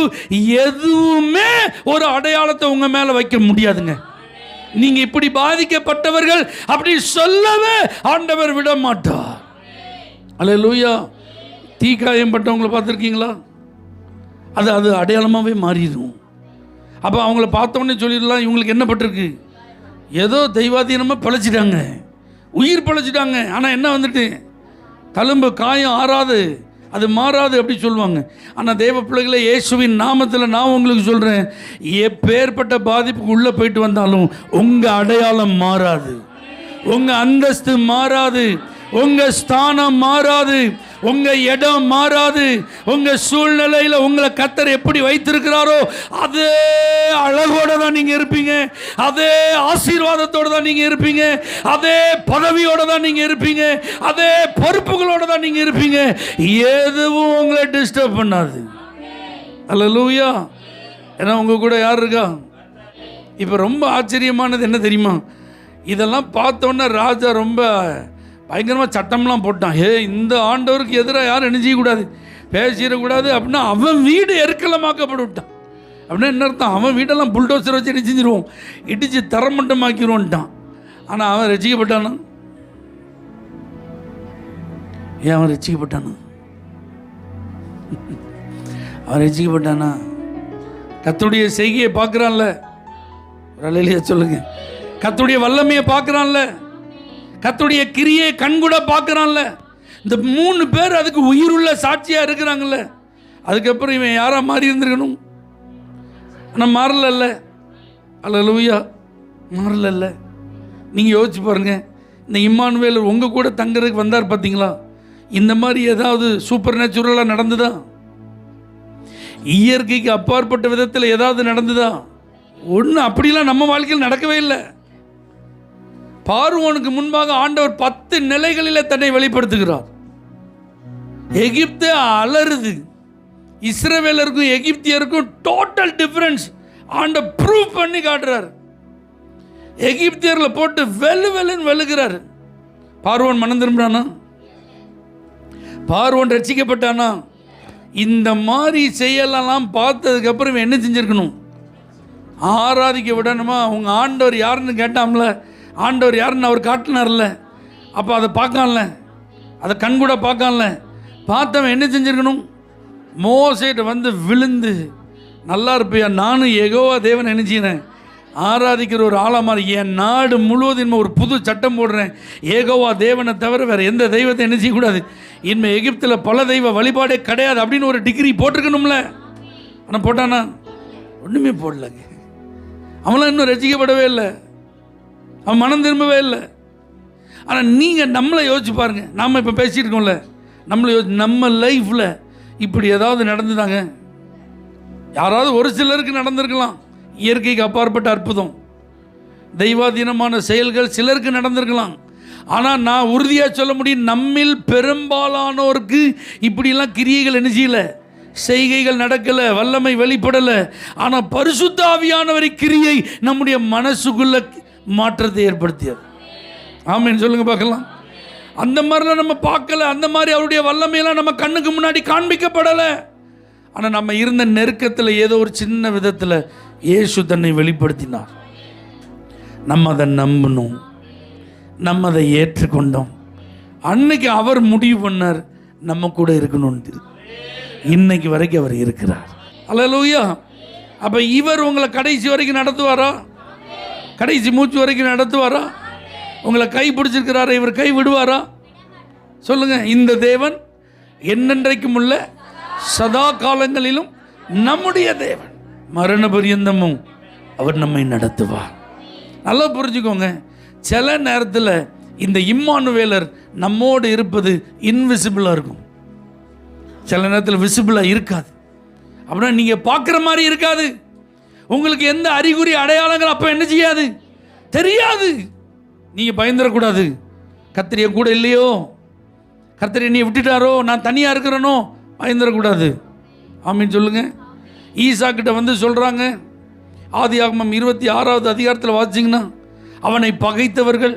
எதுவுமே ஒரு அடையாளத்தை உங்கள் மேலே வைக்க முடியாதுங்க. நீங்க இப்படி பாதிக்கப்பட்டவர்கள் அப்படி சொல்லவே ஆண்டவர் விட மாட்டார். அல்லேலூயா. தீக்காயம் பட்டவங்களை பார்த்துருக்கீங்களா? அது அடையாளமாகவே மாறிடும். அப்போ அவங்கள பார்த்தோன்னே சொல்லிடலாம், இவங்களுக்கு என்ன பட்டிருக்கு? ஏதோ தெய்வாதீனமாக பழச்சிட்டாங்க, உயிர் பழச்சிட்டாங்க. ஆனால் என்ன வந்துட்டு தழும்பு காயம் ஆறாது, அது மாறாது அப்படி சொல்லுவாங்க. ஆனால் தேவ பிள்ளைகளை, இயேசுவின் நாமத்தில் நான் உங்களுக்கு சொல்கிறேன், எப்பேற்பட்ட பாதிப்புக்கு உள்ளே போயிட்டு வந்தாலும் உங்கள் அடையாளம் மாறாது, உங்கள் அந்தஸ்து மாறாது, உங்கள் ஸ்தானம் மாறாது, உங்கள் இடம் மாறாது. உங்கள் சூழ்நிலையில் உங்களை கர்த்தர் எப்படி வைத்திருக்கிறாரோ அதே அழகோடு தான் நீங்கள் இருப்பீங்க, அதே ஆசீர்வாதத்தோடு தான் நீங்கள் இருப்பீங்க, அதே பதவியோடு தான் நீங்கள் இருப்பீங்க, அதே பொறுப்புகளோடு தான் நீங்கள் இருப்பீங்க. எதுவும் உங்களை டிஸ்டர்ப் பண்ணாது. அல்லேலூயா. ஏன்னா உங்கள் கூட யார் இருக்கா? இப்போ ரொம்ப ஆச்சரியமானது என்ன தெரியுமா? இதெல்லாம் பார்த்தோன்னே ராஜா ரொம்ப பயங்கரமாக சட்டம்லாம் போட்டான். இந்த ஆண்டவருக்கு எதிராக யாரும் என்ன செய்யக்கூடாது, பேசிடக்கூடாது அப்படின்னா அவன் வீடு எருக்கலமாக்கப்பட்டு விட்டான். அப்படின்னா என்ன அர்த்தம்? அவன் வீடெல்லாம் புல்டோசர் வச்சு என்ன செஞ்சிருவோம், இடித்து தரமட்டமாக்கிடுவோன்ட்டான். ஆனால் அவன் ரசிக்கப்பட்டானா? ஏன் அவன் ரசிக்கப்பட்டானா? அவன் ரசிக்கப்பட்டானா? கர்த்தருடைய செய்கையை பார்க்குறான்ல, ஒரு அலையிலேயே சொல்லுங்க, கர்த்தருடைய வல்லமையை பார்க்குறான்ல, கர்த்தருடைய கிரியை கண்கூட பார்க்குறான்ல. இந்த 3 பேர் அதுக்கு உயிருள்ள சாட்சியாக இருக்கிறாங்கல்ல. அதுக்கப்புறம் இவன் யாரா மாறி இருந்திருக்கணும்? ஆனால் மாறல. அல்லேலூயா. மாறல. நீங்கள் யோசிச்சு பாருங்க, இந்த இம்மானுவேல் உங்கள் கூட தங்குறதுக்கு வந்தார் பார்த்தீங்களா? இந்த மாதிரி ஏதாவது சூப்பர் நேச்சுரலாக நடந்துதா? இயற்கைக்கு அப்பாற்பட்ட விதத்தில் ஏதாவது நடந்துதா? ஒன்று அப்படிலாம் நம்ம வாழ்க்கையில் நடக்கவே இல்லை. பார்வோனுக்கு முன்பாக ஆண்டவர் 10 நிலைகளில் தன்னை வெளிப்படுத்துகிறார். எகிப்து அலறுது. இஸ்ரவேலருக்கும் எகிப்தியருக்கும் டோட்டல் டிஃபரன்ஸ் ஆண்டவர் ப்ரூவ் பண்ணி காட்டுறார். எகிப்தியரில் போட்டு வெளுன்னு வெளுகிறார். பார்வோன் மனம் திரும்புறானா? பார்வோன் ரட்சிக்கப்பட்டானா? இந்த மாதிரி செயலெல்லாம் பார்த்ததுக்கப்புறம் என்ன செஞ்சுருக்கணும்? ஆராதிக்க விடணுமா? அவங்க ஆண்டவர் யாருன்னு கேட்டாம்ல, ஆண்டவர் யாருன்னு அவர் காட்டினார்ல, அப்போ அதை பார்க்கல, அதை கண்கூட பார்க்கல. பார்த்தவன் என்ன செஞ்சுருக்கணும்? மோசேட்ட வந்து விழுந்து, நல்லா இருப்பியா, நானும் யெகோவா தேவன் நினைச்சினேன், ஆராதிக்கிற ஒரு ஆளாக மாதிரி என் நாடு முழுவதும் ஒரு புது சட்டம் போடுறேன், யெகோவா தேவனை தவிர வேறு எந்த தெய்வத்தை என்ன செய்யக்கூடாது, இனிமேல் எகிப்தில் பல தெய்வ வழிபாடே கிடையாது அப்படின்னு ஒரு டிகிரி போட்டிருக்கணும்ல. ஆனால் போட்டானா? ஒன்றுமே போடலங்க. அவன்லாம் இன்னும் ரசிக்கப்படவே இல்லை, அவன் மனம் திரும்பவே இல்லை. ஆனால் நீங்கள் நம்மளை யோசிச்சு பாருங்கள், நாம் இப்போ பேசிகிட்டு இருக்கோம்ல, நம்மளை நம்ம லைஃப்பில் இப்படி ஏதாவது நடந்துதாங்க? யாராவது ஒரு சிலருக்கு நடந்திருக்கலாம், இயற்கைக்கு அப்பாற்பட்ட அற்புதம், தெய்வாதீனமான செயல்கள் சிலருக்கு நடந்திருக்கலாம். ஆனால் நான் உறுதியாக சொல்ல முடியும், நம்மில் பெரும்பாலானோருக்கு இப்படிலாம் கிரியைகள் என்ன செய்யலை, செய்கைகள் நடக்கலை, வல்லமை வெளிப்படலை. ஆனால் பரிசுத்த ஆவியானவரை கிரியை நம்முடைய மனசுக்குள்ள மாற்றத்தை ஏற்படுத்தியது. ஆமென் சொல்லுங்க பார்க்கலாம். அந்த மாதிரிலாம் நம்ம பார்க்கல, அந்த மாதிரி அவருடைய வல்லமையெல்லாம் நம்ம கண்ணுக்கு முன்னாடி காண்பிக்கப்படலை. ஆனால் நம்ம இருந்த நெருக்கத்தில் ஏதோ ஒரு சின்ன விதத்தில் இயேசு தன்னை வெளிப்படுத்தினார். நம்ம அதை நம்பணும், நம்ம அதை ஏற்றுக்கொண்டோம். அன்னைக்கு அவர் முடிவு பண்ணார் நம்ம கூட இருக்கணும்னு. இன்னைக்கு வரைக்கும் அவர் இருக்கிறார். அல்லேலூயா. அப்போ இவர் உங்களை கடைசி வரைக்கும் நடத்துவாரா? கடைசி மூச்சு வரைக்கும் நடத்துவாரா? உங்களை கை பிடிச்சிருக்கிறாரா? இவர் கை விடுவாரா? சொல்லுங்க. இந்த தேவன் என்னென்றைக்கும் உள்ள சதா காலங்களிலும் நம்முடைய தேவன், மரண பரியந்தமும் அவர் நம்மை நடத்துவார். நல்லா புரிஞ்சுக்கோங்க. சில நேரத்தில் இந்த இம்மானுவேலர் நம்மோடு இருப்பது இன்விசிபிளாக இருக்கும், சில நேரத்தில் விசிபிளாக இருக்காது. அப்படின்னா நீங்கள் பார்க்குற மாதிரி இருக்காது, உங்களுக்கு எந்த அறிகுறி அடையாளங்கள் அப்போ என்ன செய்யாது, தெரியாது. நீங்கள் பயந்துடக்கூடாது. கர்த்தர் கூட இல்லையோ, கர்த்தர் என்னை விட்டுட்டாரோ, நான் தனியாக இருக்கிறேனோ, பயந்துடக்கூடாது. ஆமீன் சொல்லுங்க. ஈசாக்கிட்ட வந்து சொல்கிறாங்க, ஆதியாகமம் 26வது அதிகாரத்தில் வாசிச்சிங்கன்னா, அவனை பகைத்தவர்கள்,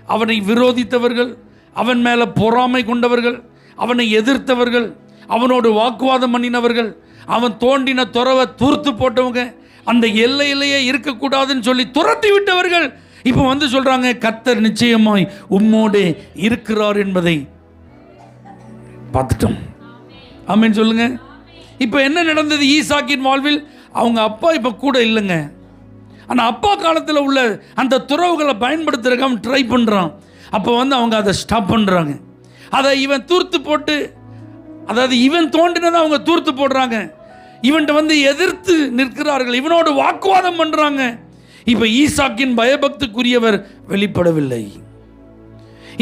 அவனை விரோதித்தவர்கள், அவன் மேலே பொறாமை கொண்டவர்கள், அவனை எதிர்த்தவர்கள், அவனோடு வாக்குவாதம் பண்ணினவர்கள், அவன் தோண்டின துறவை தூர்த்து போட்டவங்க, அந்த எல்லையிலேயே இருக்கக்கூடாதுன்னு சொல்லி துரத்தி விட்டவர்கள் இப்போ வந்து சொல்கிறாங்க, கர்த்தர் நிச்சயமாய் உம்மோடே இருக்கிறார் என்பதை பார்த்துட்டோம். ஆமென் சொல்லுங்க. இப்போ என்ன நடந்தது ஈசாக்கின் வாழ்வில்? அவங்க அப்பா இப்போ கூட இல்லைங்க. ஆனால் அப்பா காலத்தில் உள்ள அந்த துறவுகளை பயன்படுத்துறதுக்கு அவன் ட்ரை பண்ணுறான். அப்போ வந்து அவங்க அதை ஸ்டாப் பண்ணுறாங்க. அதை இவன் தூர்த்து போட்டு, அதாவது இவன் தோண்டினதை அவங்க தூர்த்து போடுறாங்க. இவன்கிட்ட வந்து எதிர்த்து நிற்கிறார்கள், இவனோடு வாக்குவாதம் பண்ணுறாங்க. இப்போ ஈசாக்கின் பயபக்திக்குரியவர் வெளிப்படவில்லை.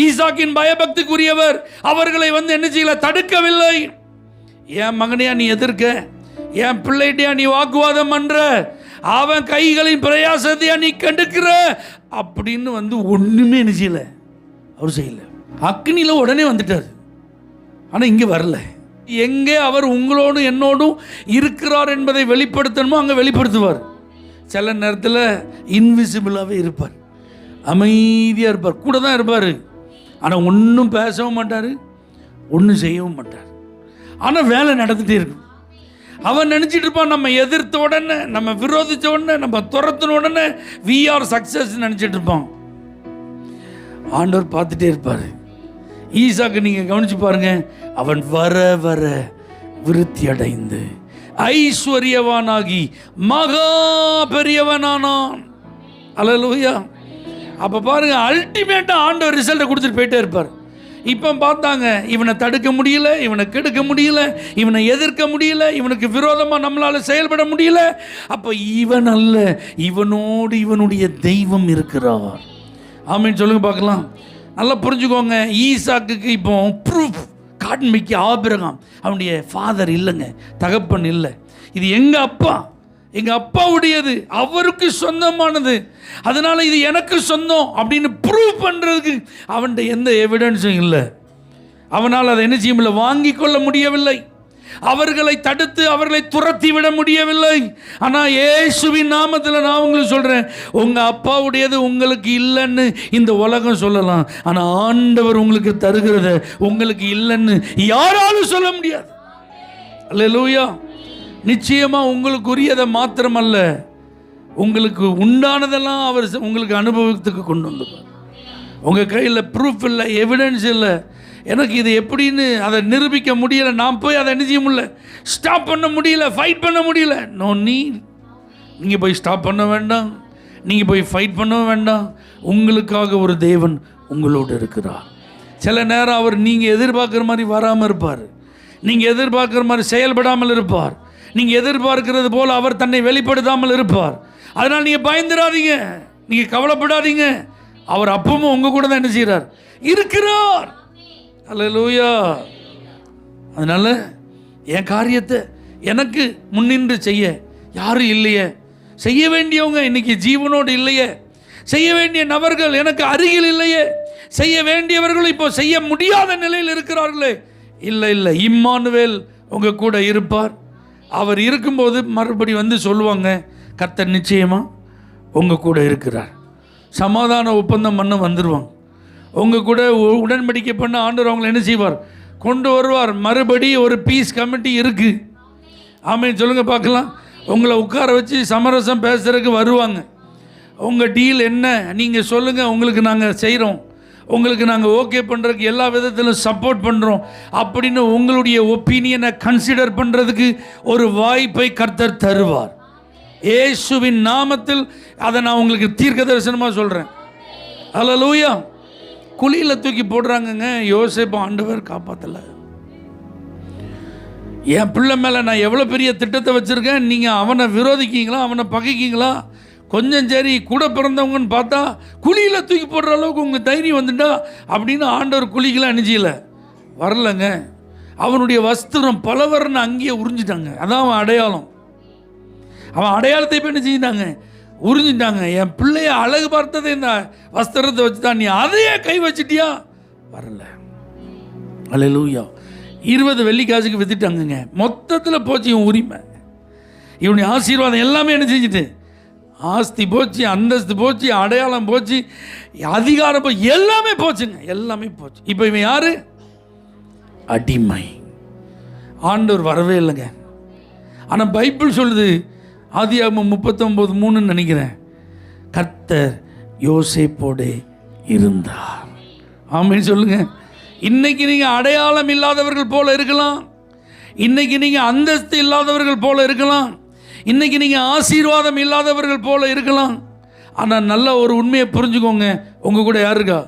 ஈசாக்கின் பயபக்திக்குரியவர் அவர்களை வந்து என்ன செய்யல, தடுக்கவில்லை. என் மகனையா நீ எதிர்க்க, என் பிள்ளைகிட்டயா நீ வாக்குவாதம் பண்ற, அவன் கைகளின் பிரயாசத்தையா நீ கண்டுக்கிற அப்படின்னு வந்து ஒன்றுமே என்ன செய்யல, அவர் செய்யல. அக்னியில் உடனே வந்துட்டார், ஆனால் இங்கே வரல. எங்கே அவர் உங்களோடு என்னோடும் இருக்கிறார் என்பதை வெளிப்படுத்தணுமோ அங்கே வெளிப்படுத்துவார். சில நேரத்தில் இன்விசிபிளாகவே இருப்பார், அமைதியாக இருப்பார், கூட தான் இருப்பார். ஆனால் ஒன்றும் பேசவும் மாட்டார், ஒன்றும் செய்யவும் மாட்டார். ஆனால் வேலை நடந்துகிட்டே இருக்கும். அவன் நினச்சிட்டு இருப்பான், நம்ம எதிர்த்த உடனே, நம்ம விரோதித்த உடனே, நம்ம துரத்தின உடனே we are success நினச்சிட்டு இருப்பான். ஆண்டவர் பார்த்துட்டே இருப்பார். ஈசாக்கு நீங்கள் கவனிச்சு பாருங்க, அவன் வர வர விருத்தி அடைந்து ஐஸ்வர்யவானாகி மகா பெரியவனானான். அல்லேலூயா. அப்போ பாருங்க, அல்டிமேட்டாக ஆண்டவர் ரிசல்ட்டை கொடுத்துட்டு போயிட்டே இருப்பார். இப்போ பார்த்தாங்க, இவனை தடுக்க முடியல, இவனை கெடுக்க முடியல, இவனை எதிர்க்க முடியல, இவனுக்கு விரோதமாக நம்மளால் செயல்பட முடியல. அப்போ இவன் அல்ல, இவனோடு இவனுடைய தெய்வம் இருக்கிறார். ஆமீன் சொல்லுங்க பார்க்கலாம். நல்லா புரிஞ்சுக்கோங்க. ஈசாக்குக்கு இப்போ ப்ரூஃப் காண்பிக்க ஆபிரகாம் அவனுடைய ஃபாதர் இல்லைங்க, தகப்பன் இல்லை, இது எங்கள் அப்பா, எங்கள் அப்பாவுடையது, அவருக்கு சொந்தமானது, அதனால் இது எனக்கு சொந்தம் அப்படின்னு ப்ரூவ் பண்ணுறதுக்கு அவன்கிட்ட எந்த எவிடன்ஸும் இல்லை. அவனால் அதை என்ன செய்ய முடியல, வாங்கி கொள்ள முடியவில்லை. அவர்களை தடுத்து அவர்களை துரத்தி விட முடியவில்லை. ஆனால் இயேசுவின் நாமத்தில் நான் உங்களுக்கு சொல்கிறேன், உங்கள் அப்பாவுடையது உங்களுக்கு இல்லைன்னு இந்த உலகம் சொல்லலாம், ஆனால் ஆண்டவர் உங்களுக்கு தருகிறத உங்களுக்கு இல்லைன்னு யாராலும் சொல்ல முடியாது. அல்லேலூயா. நிச்சயமாக உங்களுக்கு உரியதை மாத்திரமல்ல, உங்களுக்கு உண்டானதெல்லாம் அவர் உங்களுக்கு அனுபவத்துக்கு கொண்டு வந்துடுவார். உங்கள் கையில் ப்ரூஃப் இல்லை, எவிடன்ஸ் இல்லை, எனக்கு இது எப்படின்னு அதை நிரூபிக்க முடியலை, நான் போய் அதை என்ன செய்ய முடியல, ஸ்டாப் பண்ண முடியல, ஃபைட் பண்ண முடியல. No need. நீங்கள் போய் ஸ்டாப் பண்ண வேண்டாம், நீங்கள் போய் ஃபைட் பண்ண வேண்டாம். உங்களுக்காக ஒரு தேவன் உங்களோடு இருக்கிறார். சில நேரம் அவர் நீங்கள் எதிர்பார்க்குற மாதிரி வராமல் இருப்பார், நீங்கள் எதிர்பார்க்குற மாதிரி செயல்படாமல் இருப்பார், நீங்கள் எதிர்பார்க்கிறது போல் அவர் தன்னை வெளிப்படுத்தாமல் இருப்பார். அதனால் நீங்கள் பயந்துடாதீங்க, நீங்கள் கவலைப்படாதீங்க. அவர் அப்பவும் உங்கள் கூட தான் என்ன செய்கிறார், இருக்கிறார். அல்லேலூயா. அதனால் என் காரியத்தை எனக்கு முன்னின்று செய்ய யாரும் இல்லையே, செய்ய வேண்டியவங்க இன்னைக்கு ஜீவனோடு இல்லையே, செய்ய வேண்டிய நபர்கள் எனக்கு அருகில் இல்லையே, செய்ய வேண்டியவர்கள் இப்போ செய்ய முடியாத நிலையில் இருக்கிறார்களே. இல்லை இல்லை, இம்மானுவேல் உங்கள் கூட இருப்பார். அவர் இருக்கும்போது மறுபடி வந்து சொல்லுவாங்க, கர்த்தர் நிச்சயமாக உங்கள் கூட இருக்கிறார். சமாதான ஒப்பந்தம் பண்ண வந்துடுவாங்க, உங்கள் கூட உடன்படிக்கை பண்ண ஆண்டவர் அவங்களை என்ன செய்வார், கொண்டு வருவார். மறுபடி ஒரு பீஸ் கமிட்டி இருக்குது. ஆமென் சொல்லுங்கள் பார்க்கலாம். உங்களை உட்கார வச்சு சமரசம் பேசுகிறதுக்கு வருவாங்க. உங்கள் டீல் என்ன நீங்கள் சொல்லுங்கள், உங்களுக்கு நாங்கள் செய்கிறோம், உங்களுக்கு நாங்கள் ஓகே பண்ணுறதுக்கு எல்லா விதத்திலும் சப்போர்ட் பண்ணுறோம் அப்படின்னு உங்களுடைய ஒப்பீனியனை கன்சிடர் பண்ணுறதுக்கு ஒரு வாய்ப்பை கர்த்தர் தருவார். இயேசுவின் நாமத்தில் அதை நான் உங்களுக்கு தீர்க்க தரிசனமாக சொல்கிறேன். அல்லேலூயா. குழியில் தூக்கி போடுறாங்கங்க, யோசேப்பு ஆண்டவர் காப்பாற்றலை. என் பிள்ளை மேலே நான் எவ்வளோ பெரிய திட்டத்தை வச்சுருக்கேன், நீங்கள் அவனை விரோதிக்கீங்களா, அவனை பகைக்கீங்களா? கொஞ்சம் சரி கூட பிறந்தவங்கன்னு பார்த்தா குழியில் தூக்கி போடுற அளவுக்கு உங்கள் தைரியம் வந்துட்டா அப்படின்னு ஆண்டவர் குழிக்கெல்லாம் அணிஞ்சில வரலைங்க. அவனுடைய வஸ்திரம் பலவர்னு அங்கேயே உறிஞ்சிட்டாங்க. அதான் அவன் அடையாளம். அவன் அடையாளத்தை இப்போ என்ன செஞ்சிட்டாங்க, உறிஞ்சிட்டாங்க. என் பிள்ளைய அழகு பார்த்தது இந்த வஸ்திரத்தை வச்சு தான், நீ அதையே கை வச்சிட்டியா? வரல. அல்லேலூயா. 20 வெள்ளிக்காசுக்கு வித்துட்டாங்கங்க. மொத்தத்தில் போச்சு இவன் உரிமை, இவனுடைய ஆசீர்வாதம் எல்லாமே என்ன செஞ்சுட்டு, ஆஸ்தி போச்சு, அந்தஸ்து போச்சு, அடையாளம் போச்சு, அதிகாரம் போச்சு, எல்லாமே போச்சுங்க, எல்லாமே போச்சு. இப்போ இவன் யாரு? அடிமை. ஆண்டவர் வரவே இல்லைங்க. ஆனால் பைபிள் சொல்லுது, ஆதியாகமம் 39:3 நினைக்கிறேன், கர்த்தர் யோசேப்போடு இருந்தார். ஆமென் சொல்லுங்க. இன்னைக்கு நீங்கள் அடையாளம் இல்லாதவர்கள் போல இருக்கலாம், இன்னைக்கு நீங்கள் அந்தஸ்து இல்லாதவர்கள் போல இருக்கலாம், இன்னைக்கு நீங்கள் ஆசீர்வாதம் இல்லாதவர்கள் போல இருக்கலாம். ஆனால் நல்ல ஒரு உண்மையை புரிஞ்சுக்கோங்க, உங்கள் கூட யார் இருக்கா?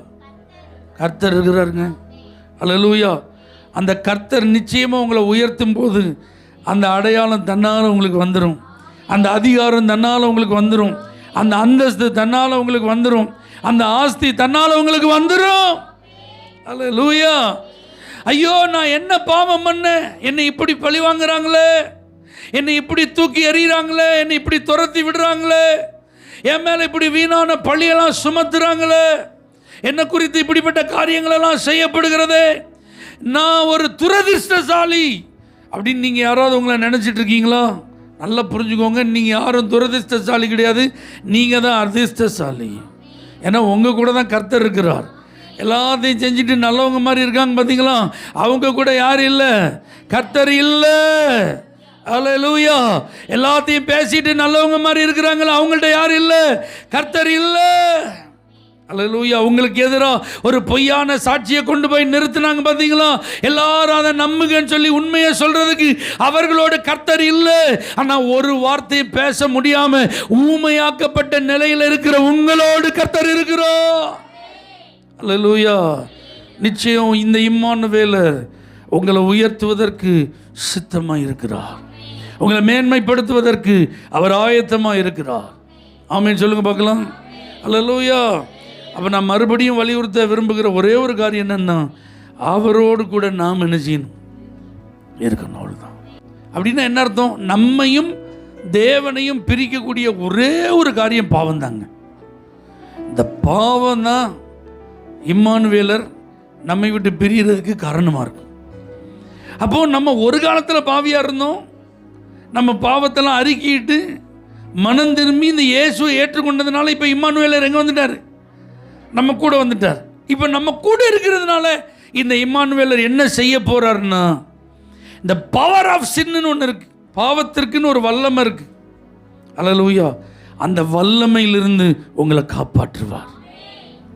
கர்த்தர் இருக்கிறாருங்க. அல்லேலூயா. அந்த கர்த்தர் நிச்சயமாக உங்களை உயர்த்தும் போது அந்த அடையாளம் தன்னால் உங்களுக்கு வந்துடும், அந்த அதிகாரம் தன்னால் உங்களுக்கு வந்துடும், அந்த அந்தஸ்து தன்னால் உங்களுக்கு வந்துடும், அந்த ஆஸ்தி தன்னால் உங்களுக்கு வந்துடும். அல்லேலூயா. ஐயோ நான் என்ன பாவம் பண்ணேன், என்னை இப்படி பழி வாங்குறாங்களே, என்னை இப்படி தூக்கி எறிகிறாங்களே, என்னை இப்படி துரத்தி விடுறாங்களே, என் மேலே இப்படி வீணான பழியெல்லாம் சுமத்துறாங்களே, என்னை குறித்து இப்படிப்பட்ட காரியங்களெல்லாம் செய்யப்படுகிறதே, நான் ஒரு துரதிர்ஷ்டசாலி அப்படின்னு நீங்கள் யாராவது உங்களை நினச்சிட்டு இருக்கீங்களா? நல்லா புரிஞ்சுக்கோங்க, நீங்கள் யாரும் துரதிர்ஷ்டசாலி கிடையாது, நீங்கள் தான் அதிர்ஷ்டசாலி. ஏன்னா உங்கள் கூட தான் கர்த்தர் இருக்கிறார். எல்லாத்தையும் செஞ்சுட்டு நல்லவங்க மாதிரி இருக்காங்க பார்த்தீங்களா, அவங்க கூட யாரும் இல்லை, கர்த்தர் இல்லை. அல்லேலூயா. எல்லாத்தையும் பேசிட்டு நல்லவங்க மாதிரி இருக்கிறாங்களா, அவங்கள்ட்ட யாரும் இல்லை, கர்த்தர் இல்லை. அல்லேலூயா. உங்களுக்கு எதிராக ஒரு பொய்யான சாட்சியை கொண்டு போய் நிறுத்தினாங்க பார்த்தீங்களா, எல்லாரும் அதை நம்புங்கன்னு சொல்லி உண்மையை சொல்றதுக்கு அவர்களோட கர்த்தர் இல்லை. ஆனால் ஒரு வார்த்தையை பேச முடியாம ஊமையாக்கப்பட்ட நிலையில் இருக்கிற உங்களோடு கர்த்தர் இருக்கிறார். அல்லேலூயா. நிச்சயம் இந்த இம்மானுவேலர் உங்களை உயர்த்துவதற்கு சித்தமாக இருக்கிறார், உங்களை மேன்மைப்படுத்துவதற்கு அவர் ஆயத்தமாக இருக்கிறார். ஆமென் சொல்லுங்க பார்க்கலாம். அல்லேலூயா. அப்போ நான் மறுபடியும் வலியுறுத்த விரும்புகிற ஒரே ஒரு காரியம் என்னன்னா, அவரோடு கூட நாம் என்ன செய்யணும், இருக்கணும். அவ்வளோதான். அப்படின்னா என்ன அர்த்தம்? நம்மையும் தேவனையும் பிரிக்கக்கூடிய ஒரே ஒரு காரியம் பாவம் தாங்க. இந்த பாவம் தான் இம்மானுவேலர் நம்மை விட்டு பிரியறதுக்கு காரணமாக இருக்கும். அப்போ நம்ம ஒரு காலத்தில் பாவியா இருந்தோம், நம்ம பாவத்தெல்லாம் அறிக்கிட்டு மனம் திரும்பி இந்த இயேசுவை ஏற்றுக்கொண்டதுனால இப்போ இம்மானுவேலர் எங்கே வந்துட்டார்? நம்ம கூட வந்துட்டார். இப்போ நம்ம கூட இருக்கிறதுனால இந்த இம்மானுவேலர் என்ன செய்ய போறாருன்னா, இந்த பவர் ஆஃப் சின்னு ஒன்று இருக்கு, பாவத்திற்குன்னு ஒரு வல்லமை இருக்கு. அல்லேலூயா. அந்த வல்லமையிலிருந்து உங்களை காப்பாற்றுவார்.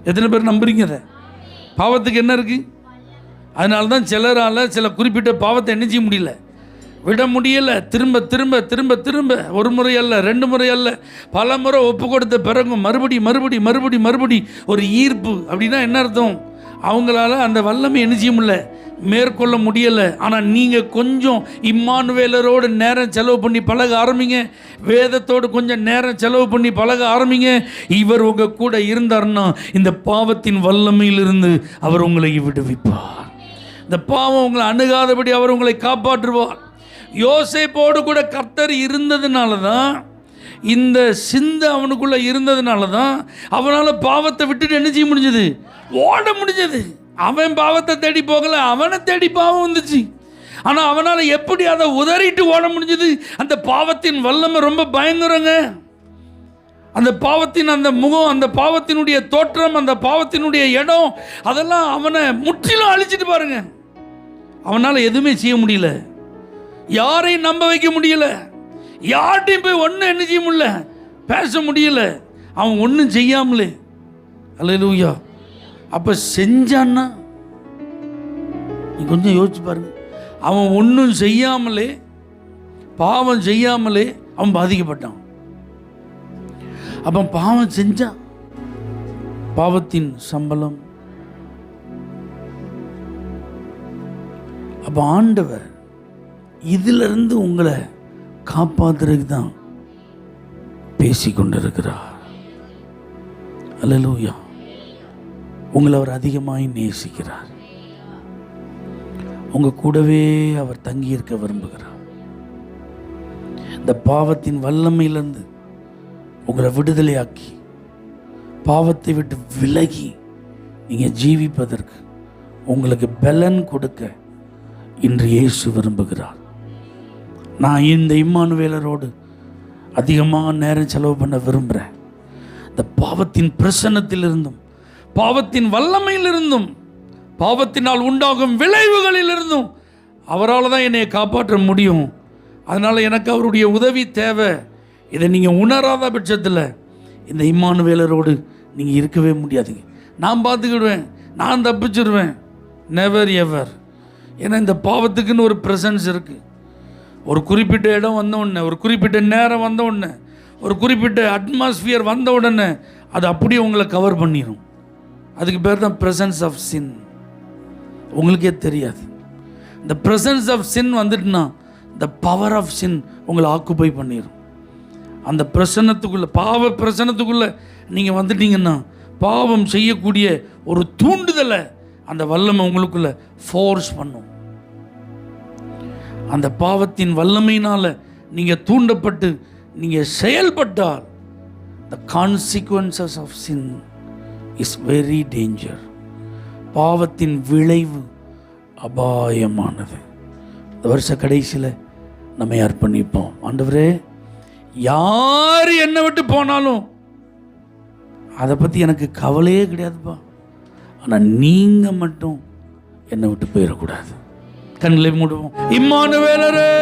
எத்தனை பேர் நம்புறீங்க? அதை பாவத்துக்கு என்ன இருக்கு? அதனால தான் சிலரால் சில குறிப்பிட்ட பாவத்தை என்ன செய்ய முடியல, விட முடியலை. திரும்ப திரும்ப திரும்ப திரும்ப, ஒரு முறை அல்ல, 2 முறை அல்ல, பல முறை ஒப்பு கொடுத்த பிறகும் மறுபடி மறுபடி மறுபடி மறுபடி ஒரு ஈர்ப்பு. அப்படின்னா என்ன அர்த்தம்? அவங்களால அந்த வல்லமை என்ன செய்ய முடியல, மேற்கொள்ள முடியலை. ஆனால் நீங்கள் கொஞ்சம் இம்மானுவேலரோடு நேரம் செலவு பண்ணி பழக ஆரம்பிங்க, வேதத்தோடு கொஞ்சம் நேரம் செலவு பண்ணி பழக ஆரம்பிங்க. இவர் உங்கள் கூட இருந்தார்னா இந்த பாவத்தின் வல்லமையிலிருந்து அவர் உங்களை விடுவிப்பார். இந்த பாவம் உங்களை அணுகாதபடி அவர் உங்களை காப்பாற்றுவார். யோசேப்போடு கூட கர்த்தர் இருந்ததுனால தான், இந்த சிந்தை அவனுக்குள்ளே இருந்ததுனால தான் அவனால் பாவத்தை விட்டுட்டு என்ன செய்ய முடிஞ்சது, ஓட முடிஞ்சது. அவன் பாவத்தை தேடி போகலை, அவனை தேடி பாவம் வந்துச்சு. ஆனால் அவனால் எப்படி அதை உதறிட்டு ஓட முடிஞ்சது? அந்த பாவத்தின் வல்லமை ரொம்ப பயங்கரங்க. அந்த பாவத்தின் அந்த முகம், அந்த பாவத்தினுடைய தோற்றம், அந்த பாவத்தினுடைய இடம், அதெல்லாம் அவனை முற்றிலும் அழிச்சிட்டு பாருங்க. அவனால் எதுவுமே செய்ய முடியல, யாரையும் நம்ப வைக்க முடியல, யார்ட்டையும் போய் ஒன்றும் என்ன செய்ய முடியல, பேச முடியல. அவன் ஒன்றும் செய்யாமலே. அல்லேலூயா. அப்போ செஞ்சான்னா நீ கொஞ்சம் யோசிச்சு பாருங்க. அவன் ஒன்றும் செய்யாமலே, பாவம் செய்யாமலே அவன் பாதிக்கப்பட்டான். அப்போ பாவம் செஞ்சான், பாவத்தின் சம்பளம். அப்போ ஆண்டவர் இதிலிருந்து உங்களை காப்பாத்துறதுக்கு தான் பேசிக்கொண்டிருக்கிறார். அல்லேலூயா. உங்களை அவர் அதிகமாய் நேசிக்கிறார். உங்க கூடவே அவர் தங்கி இருக்க விரும்புகிறார். இந்த பாவத்தின் வல்லமையிலிருந்து உங்களை விடுதலையாக்கி பாவத்தை விட்டு விலகி நீங்க ஜீவிப்பதற்கு உங்களுக்கு பலன் கொடுக்க இன்று இயேசு விரும்புகிறார். நான் இந்த இம்மானுவேலரோடு அதிகமாக நேரம் செலவு பண்ண விரும்புகிறேன். இந்த பாவத்தின் பிரசன்னத்திலிருந்தும், பாவத்தின் வல்லமையிலிருந்தும், பாவத்தினால் உண்டாகும் விளைவுகளிலிருந்தும் அவரால் தான் என்னை காப்பாற்ற முடியும். அதனால் எனக்கு அவருடைய உதவி தேவை. இதை நீங்கள் உணராத பட்சத்தில் இந்த இம்மானுவேலரோடு நீங்கள் இருக்கவே முடியாதுங்க. நான் பார்த்துக்கிடுவேன், நான் தப்பிச்சிடுவேன், நெவர் எவர். ஏன்னா இந்த பாவத்துக்குன்னு ஒரு ப்ரெசன்ஸ் இருக்குது. ஒரு குறிப்பிட்ட இடம் வந்த உடனே, ஒரு குறிப்பிட்ட நேரம் வந்த உடனே, ஒரு குறிப்பிட்ட அட்மாஸ்பியர் வந்த உடனே அது அப்படியே உங்களை கவர் பண்ணிடும். அதுக்கு பேர் தான் ப்ரெசன்ஸ் ஆஃப் சின். உங்களுக்கே தெரியாது. இந்த ப்ரெசன்ஸ் ஆஃப் சின் வந்துட்டுனா இந்த பவர் ஆஃப் சின் உங்களை ஆக்குப்பை பண்ணிடும். அந்த பிரசன்னத்துக்குள்ளே, பாவ பிரசன்னத்துக்குள்ளே நீங்கள் வந்துட்டீங்கன்னா பாவம் செய்யக்கூடிய ஒரு தூண்டுதலை அந்த வல்லமை உங்களுக்குள்ளே ஃபோர்ஸ் பண்ணும். அந்த பாவத்தின் வல்லமையினால் நீங்கள் தூண்டப்பட்டு நீங்கள் செயல்பட்டால் the consequences of sin is very danger. பாவத்தின் விளைவு அபாயமானது. இந்த வருஷ கடைசியில் நம்ம அர்ப்பணிப்போம். ஆண்டவரே, யார் என்னை விட்டு போனாலும் அதை பற்றி எனக்கு கவலையே கிடையாதுப்பா. ஆனால் நீங்கள் மட்டும் என்னை விட்டு போயிடக்கூடாது. கண்களை மூடுவோம். இம்மானுவேலரே,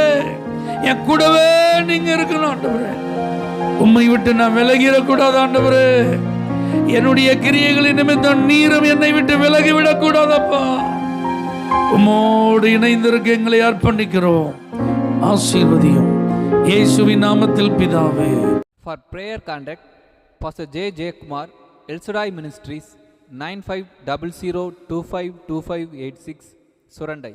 என் கூடவே நீங்க இருக்கணும் ஆண்டவரே. உம்மை விட்டு நான் விலகிடக்கூடாது ஆண்டவரே. என்னுடைய கிரியைகளின் நிமித்தம் நீரும் என்னை விட்டு விலகிவிடக் கூடாதப்பா. உம்மோடு இணைந்திருக்க எங்களை அர்ப்பணிக்கிறோம். ஆசீர்வதியும் இயேசுவின் நாமத்தில் பிதாவே. For prayer contact Pastor J. Kumar, El Shaddai Ministries, 9500252586, Surandai.